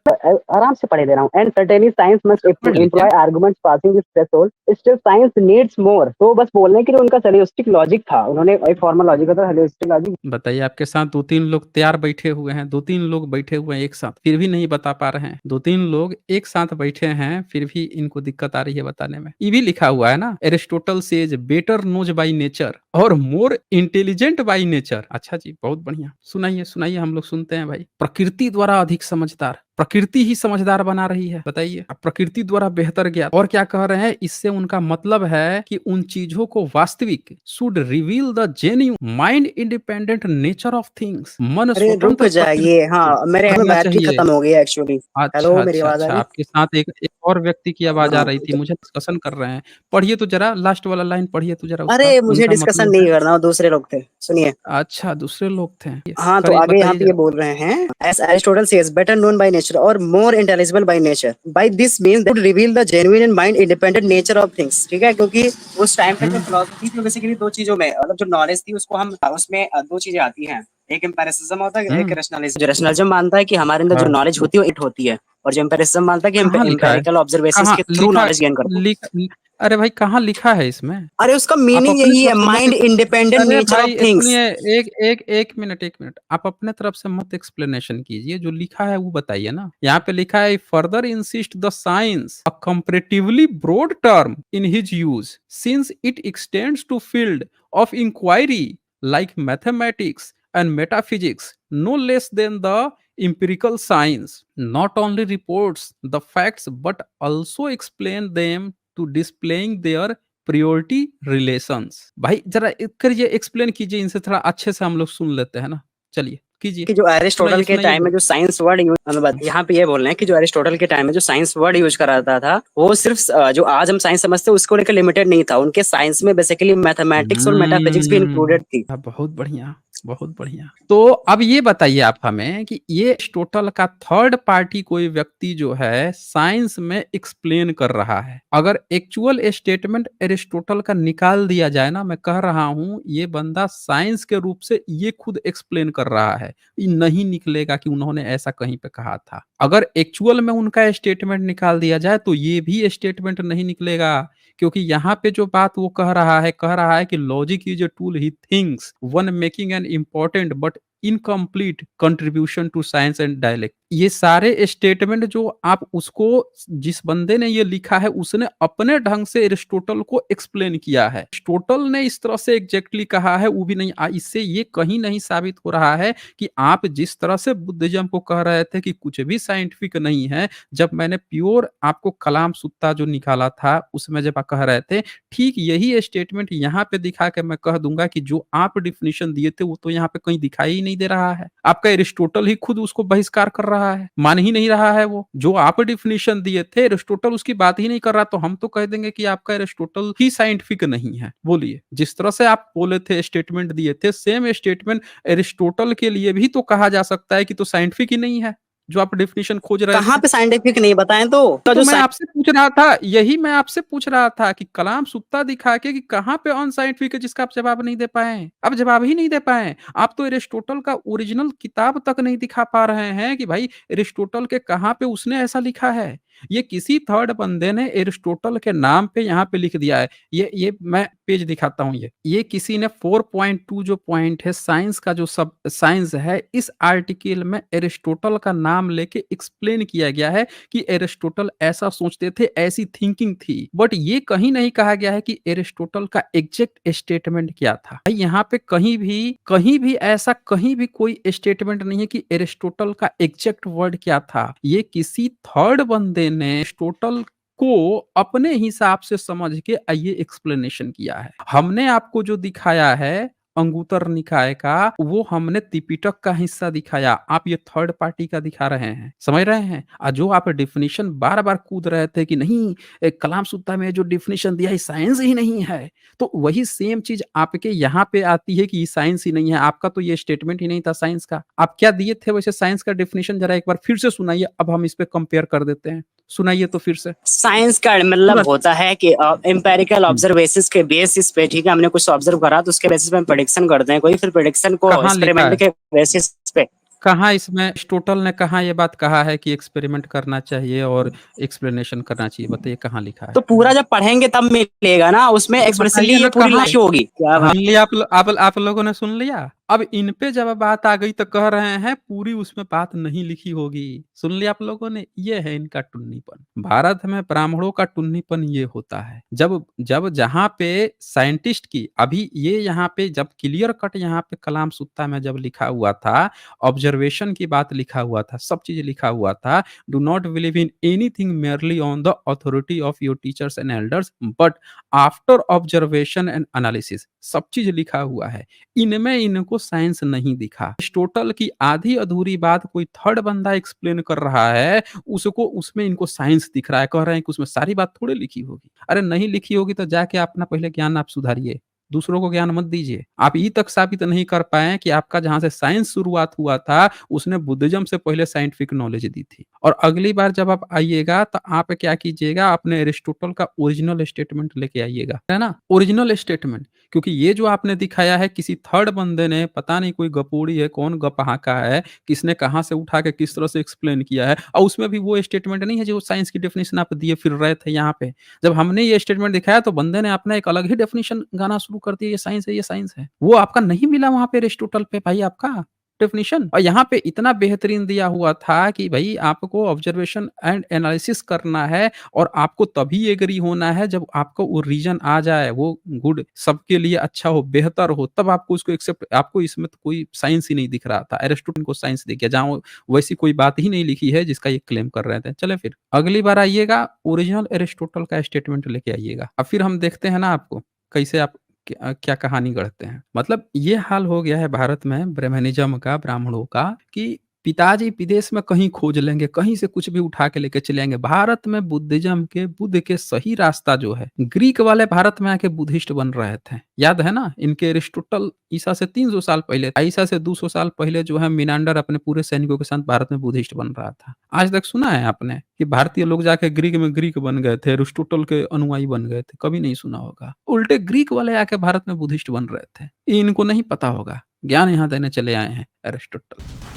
[SPEAKER 2] आराम से पढ़े दे रहा हूँ। एंड सर्टेनली साइंस मस्ट
[SPEAKER 1] अच्छा पढ़ लीजिए।
[SPEAKER 2] Employ arguments passing this threshold, still science needs more. तो बस बोलने के लिए उनका सिलोजिस्टिक लॉजिक था। उन्होंने एक फॉर्मल लॉजिक होता है, सिलोजिस्टिक लॉजिक।
[SPEAKER 1] बताइए आपके साथ 2-3 लोग तैयार बैठे हुए हैं, 2-3 लोग बैठे हुए हैं एक साथ, फिर भी नहीं बता पा रहे हैं। 2-3 लोग एक साथ बैठे हैं, फिर भी इनको दिक्कत आ रही है बताने में। ये भी लिखा हुआ है ना, Aristotle says better knows by nature और मोर इंटेलिजेंट बाय नेचर। अच्छा जी, बहुत बढ़िया। सुनाइए, सुनाइए हम लोग सुनते हैं भाई। प्रकृति द्वारा अधिक समझदार, प्रकृति ही समझदार बना रही है। बताइए, अब प्रकृति द्वारा बेहतर ज्ञात और क्या कह रहे हैं? इससे उनका मतलब है कि उन चीजों को वास्तविक should reveal the genuine mind independent nature of things. मन
[SPEAKER 3] अरे रुक
[SPEAKER 1] स्वतंत्र
[SPEAKER 3] जाइए,
[SPEAKER 1] प्रकृति
[SPEAKER 3] हाँ, मेरे में
[SPEAKER 1] रहना
[SPEAKER 3] बैटरी
[SPEAKER 1] चाहिए।
[SPEAKER 3] खत्म हो गई है एक्चुअली।
[SPEAKER 1] अच्छा,
[SPEAKER 3] हेलो, मेरी
[SPEAKER 1] अच्छा,
[SPEAKER 3] आवाज़ आ
[SPEAKER 1] अच्छा,
[SPEAKER 3] रही
[SPEAKER 1] आपके साथ एक और व्यक्ति की
[SPEAKER 3] है?
[SPEAKER 1] आवाज़ आ
[SPEAKER 3] हाँ,
[SPEAKER 1] रही थी,
[SPEAKER 3] तो
[SPEAKER 1] मुझे डिस्कशन कर रहे हैं। पढ़िए तो ज़रा लास्ट वाला लाइन पढ़िए तो ज़रा उसका,
[SPEAKER 3] अरे मुझे
[SPEAKER 1] उनका
[SPEAKER 3] डिस्कशन
[SPEAKER 1] मतलब
[SPEAKER 3] नहीं
[SPEAKER 1] है
[SPEAKER 3] करना, वो दूसरे लोग थे। सुनिए,
[SPEAKER 1] अच्छा दूसरे लोग थे।
[SPEAKER 3] हाँ, तो
[SPEAKER 1] करिए
[SPEAKER 3] आगे यहाँ
[SPEAKER 1] बताइए
[SPEAKER 3] पे ये
[SPEAKER 1] ज़रा।
[SPEAKER 3] बोल रहे हैं, as Aristotle says better known by nature और more intelligible by nature, by this means that reveal the genuine and mind independent nature of things. ठीक है, क्योंकि उस टाइम पे जो
[SPEAKER 1] हुँ,
[SPEAKER 3] फिलोसफी थी बेसिकली दो चीजों में, मतलब जो नॉलेज थी उसको हम उसमें दो चीजें आती हैं। एक एम्पेरिसिज्म होता है, एक
[SPEAKER 1] हुँ,
[SPEAKER 3] रैशनलिज्म। जो रैशनलिज्म मानता है कि हमारे अंदर जो
[SPEAKER 1] हाँ,
[SPEAKER 3] नॉलेज होती है वो इट होती है, और जो एम्पिरिसिज्म मानता है कि
[SPEAKER 1] कहाँ लिखा है?
[SPEAKER 3] एम्पिरिकल ऑब्जर्वेशंस
[SPEAKER 1] कहाँ
[SPEAKER 3] के थ्रू
[SPEAKER 1] लिखा
[SPEAKER 3] नॉलेज गेन करते हो।
[SPEAKER 1] लिख अरे भाई कहाँ लिखा है इसमें?
[SPEAKER 3] अरे उसका
[SPEAKER 1] आप
[SPEAKER 3] मीनिंग
[SPEAKER 1] अपनी
[SPEAKER 3] यही है,
[SPEAKER 1] तरफ से मत
[SPEAKER 3] माइंड इंडिपेंडेंट
[SPEAKER 1] अरे
[SPEAKER 3] नेचर
[SPEAKER 1] भाई
[SPEAKER 3] ऑफ थिंग्स।
[SPEAKER 1] सुनिए, एक मिनट। आप अपने तरफ से मत एक्सप्लेनेशन कीजिए, जो लिखा है वो बताइए ना। यहाँ पे लिखा है further insist the science a comparatively broad term in his use since it extends to field of inquiry like mathematics and metaphysics no less than the empirical science not only reports the facts but also explain them to displaying their priority relations। भाई जरा करिए, explain कीजिए इनसे, थोड़ा अच्छे से हम लोग सुन लेते हैं ना। चलिए कीजिए,
[SPEAKER 3] कि जो एरिस्टोटल
[SPEAKER 1] सुनाइए
[SPEAKER 3] के
[SPEAKER 1] सुनाइए
[SPEAKER 3] टाइम में
[SPEAKER 1] बोल।
[SPEAKER 3] जो साइंस वर्ड यूज, यहाँ पे ये बोल रहे हैं कि जो एरिस्टोटल के टाइम में जो साइंस वर्ड यूज कराता था वो सिर्फ जो आज हम साइंस समझते हैं उसको लेकर लिमिटेड नहीं था, उनके साइंस में बेसिकली मैथमेटिक्स और मेटाफिजिक्स भी इंक्लूडेड थी।
[SPEAKER 1] बहुत बढ़िया, बहुत बढ़िया। तो अब ये बताइए आप हमें कि ये एरिस्टोटल का थर्ड पार्टी कोई व्यक्ति जो है साइंस में एक्सप्लेन कर रहा है, अगर एक्चुअल स्टेटमेंट एरिस्टोटल का निकाल दिया जाए ना, मैं कह रहा हूं ये बंदा साइंस के रूप से ये खुद एक्सप्लेन कर रहा है, ये नहीं निकलेगा कि उन्होंने ऐसा कहीं पे कहा था। अगर एक्चुअल में उनका स्टेटमेंट निकाल दिया जाए तो ये भी स्टेटमेंट नहीं निकलेगा, क्योंकि यहाँ पे जो बात वो कह रहा है कि logic is a tool he thinks one making an important but incomplete contribution to science and dialect. ये सारे स्टेटमेंट जो आप उसको, जिस बंदे ने ये लिखा है उसने अपने ढंग से एरिस्टोटल को एक्सप्लेन किया है। एरिस्टोटल ने इस तरह से एग्जैक्टली कहा है वो भी नहीं, इससे ये कहीं नहीं साबित हो रहा है कि आप जिस तरह से बुद्धिज्म को कह रहे थे कि कुछ भी साइंटिफिक नहीं है, जब मैंने प्योर आपको कलाम सुत्ता जो निकाला था उसमें जब आप कह रहे थे, ठीक यही स्टेटमेंट यहाँ पे दिखा के मैं कह दूंगा कि जो आप डिफिनेशन दिए थे वो तो यहाँ पे कहीं दिखाई ही नहीं दे रहा है। आपका एरिस्टोटल ही खुद उसको बहिष्कार कर रहा है, मान ही नहीं रहा है। वो जो आप डिफिनेशन दिए थे एरिस्टोटल उसकी बात ही नहीं कर रहा, तो हम तो कह देंगे कि आपका एरिस्टोटल ही साइंटिफिक नहीं है। बोलिए, जिस तरह से आप बोले थे, स्टेटमेंट दिए थे, सेम स्टेटमेंट एरिस्टोटल के लिए भी तो कहा जा सकता है कि तो साइंटिफिक ही नहीं है जो आप डेफिनेशन खोज रहे
[SPEAKER 3] कहाँ
[SPEAKER 1] थे।
[SPEAKER 3] पे साइंटिफिक नहीं बताएं तो
[SPEAKER 1] तो
[SPEAKER 3] जो
[SPEAKER 1] मैं आपसे पूछ रहा था, यही मैं आपसे पूछ रहा था कि कलाम सुत्ता दिखा के कि कहाँ पे अनसाइंटिफिक है, जिसका आप जवाब नहीं दे पाए। आप जवाब ही नहीं दे पाए। आप तो एरिस्टोटल का ओरिजिनल किताब तक नहीं दिखा पा रहे हैं कि भाई एरिस्टोटल के कहाँ पे उसने ऐसा लिखा है। ये किसी थर्ड बंदे ने एरिस्टोटल के नाम पे यहाँ पे लिख दिया है। ये मैं पेज दिखाता हूँ। ये किसी ने 4.2 जो पॉइंट है साइंस का, जो सब साइंस है, इस आर्टिकल में एरिस्टोटल का नाम लेके एक्सप्लेन किया गया है कि एरिस्टोटल ऐसा सोचते थे, ऐसी थिंकिंग थी। बट ये कहीं नहीं कहा गया है कि एरिस्टोटल का एग्जैक्ट स्टेटमेंट क्या था। भाई यहाँ पे कहीं भी ऐसा कहीं भी कोई स्टेटमेंट नहीं है कि एरिस्टोटल का एग्जैक्ट वर्ड क्या था। ये किसी थर्ड बंदे ने एरिस्टोटल को अपने हिसाब से समझ के ये एक्सप्लेनेशन किया है। हमने आपको जो दिखाया है अंगुतर निकाय का, वो हमने त्रिपिटक का हिस्सा दिखाया, आप ये थर्ड पार्टी का दिखा रहे हैं। समझ रहे हैं? जो आप डेफिनेशन बार बार कूद रहे थे कि नहीं कलाम सुत्ता में जो डेफिनेशन दिया है साइंस ही नहीं है, तो वही सेम चीज आपके यहाँ पे आती है कि ये साइंस ही नहीं है। आपका तो ये स्टेटमेंट ही नहीं था साइंस का। आप क्या दिए थे वैसे साइंस का डेफिनेशन, जरा एक बार फिर से सुनाइए। अब हम इस पे कंपेयर कर देते हैं, सुनाइए तो फिर से।
[SPEAKER 3] साइंस का
[SPEAKER 1] सुना।
[SPEAKER 3] मतलब होता है कि एम्पेरिकल ऑब्जर्वेशंस के बेसिस पे, ठीक है, हमने कुछ ऑब्जर्व करा तो उसके बेसिस पे हम प्रेडिक्शन करते हैं कोई, फिर प्रेडिक्शन को
[SPEAKER 1] कहाँ लिखा
[SPEAKER 3] एक्सपेरिमेंट
[SPEAKER 1] है?
[SPEAKER 3] के बेसिस पे।
[SPEAKER 1] कहाँ इसमें एरिस्टोटल ने कहाँ ये बात कहा है कि एक्सपेरिमेंट करना चाहिए और एक्सप्लेनेशन करना चाहिए? बताइए कहाँ लिखा है?
[SPEAKER 3] तो पूरा जब पढ़ेंगे तब मिलेगा ना, उसमें
[SPEAKER 1] तो
[SPEAKER 3] एक्सप्रेसली
[SPEAKER 1] बताइए
[SPEAKER 3] ये
[SPEAKER 1] ना
[SPEAKER 3] पूरी
[SPEAKER 1] कहाँ।
[SPEAKER 3] लाइन होगी क्या
[SPEAKER 1] हाँ,
[SPEAKER 3] भाई।
[SPEAKER 1] ये आप लोगों ने सुन लिया। अब इन पे जब बात आ गई तो कह रहे हैं पूरी उसमें बात नहीं लिखी होगी। सुन लिया आप लोगों ने? ये है इनका टुन्नीपन। भारत में ब्राह्मणों का टुन्नीपन ये होता है, जब जब जहाँ पे साइंटिस्ट की, अभी ये यहाँ पे जब क्लियर कट यहाँ पे कलाम सुत्ता में जब लिखा हुआ था, ऑब्जर्वेशन की बात लिखा हुआ था, सब चीज लिखा हुआ था, do not believe in anything merely on the authority of your teachers and elders but after observation and analysis, सब चीज लिखा हुआ है। इनमें इनको साइंस नहीं दिखा। टोटल की आधी अधूरी बात कोई थर्ड बंदा एक्सप्लेन कर रहा है, उसको उसमें इनको साइंस दिख रहा है, कह रहे हैं कि उसमें सारी बात थोड़ी लिखी होगी। अरे नहीं लिखी होगी तो जाके अपना पहले ज्ञान आप सुधारिए। दूसरों को ज्ञान मत दीजिए। आप ये तक साबित नहीं कर पाए कि आपका जहाँ से साइंस शुरुआत हुआ था, उसने बुद्धिज़्म से पहले साइंटिफिक नॉलेज दी थी। और अगली बार जब आप आइएगा तो आप क्या कीजिएगा, अपने एरिस्टोटल का ओरिजिनल स्टेटमेंट लेके आइएगा, है ना? ओरिजिनल स्टेटमेंट, क्योंकि ये जो आपने दिखाया है किसी थर्ड बंदे ने, पता नहीं कोई गपोड़ी है, कौन गपहाका है, किसने कहाँ से उठा के किस तरह से एक्सप्लेन किया है, और उसमें भी वो स्टेटमेंट नहीं है जो साइंस की डेफिनिशन आप दिए फिर रहे थे यहाँ पे। जब हमने ये स्टेटमेंट दिखाया तो बंदे ने अपना एक अलग ही डेफिनिशन गाना शुरू कर दिया, ये साइंस है, ये साइंस है। वो आपका नहीं मिला वहाँ पे एरिस्टोटल पे भाई आपका डेफिनिशन, और यहाँ पे इतना बेहतरीन दिया हुआ था कि भाई आपको ऑब्जर्वेशन एंड एनालिसिस करना है और आपको तभी एग्री होना है जब आपको वो रीज़न आ जाए, वो गुड सबके लिए अच्छा हो, बेहतर हो, तब आपको उसको एक्सेप्ट, आपको इसमें तो कोई साइंस ही नहीं दिख रहा था। एरिस्टोटल को साइंस दिख गया, जहाँ वो वैसी कोई बात ही नहीं लिखी है जिसका ये क्लेम कर रहे थे। चलें फिर, अगली बार आइएगा ओरिजिनल एरिस्टोटल का स्टेटमेंट लेके आइएगा। अब फिर हम देखते हैं ना आपको, कैसे आप क्या कहानी गढ़ते हैं। मतलब ये हाल हो गया है भारत में ब्राह्मणिज़्म का, ब्राह्मणों का, कि पिताजी विदेश में कहीं खोज लेंगे, कहीं से कुछ भी उठा के लेके चले आएँगे। भारत में बुद्धिज़्म के, बुद्ध के सही रास्ता जो है, ग्रीक वाले भारत में आके बुद्धिस्ट बन रहे थे। याद है ना? इनके एरिस्टोटल ईसा से 300 साल पहले, ईसा से 200 साल पहले जो है मिनांडर अपने पूरे सैनिकों के साथ भारत में बुद्धिस्ट बन रहा था। आज तक सुना है आपने कि भारतीय लोग जाके ग्रीक में ग्रीक बन गए थे, एरिस्टोटल के अनुयायी बन गए थे? कभी नहीं सुना होगा। उल्टे ग्रीक वाले आके भारत में बुद्धिस्ट बन रहे थे। ये इनको नहीं पता होगा। ज्ञान यहाँ देने चले आए हैं एरिस्टोटल।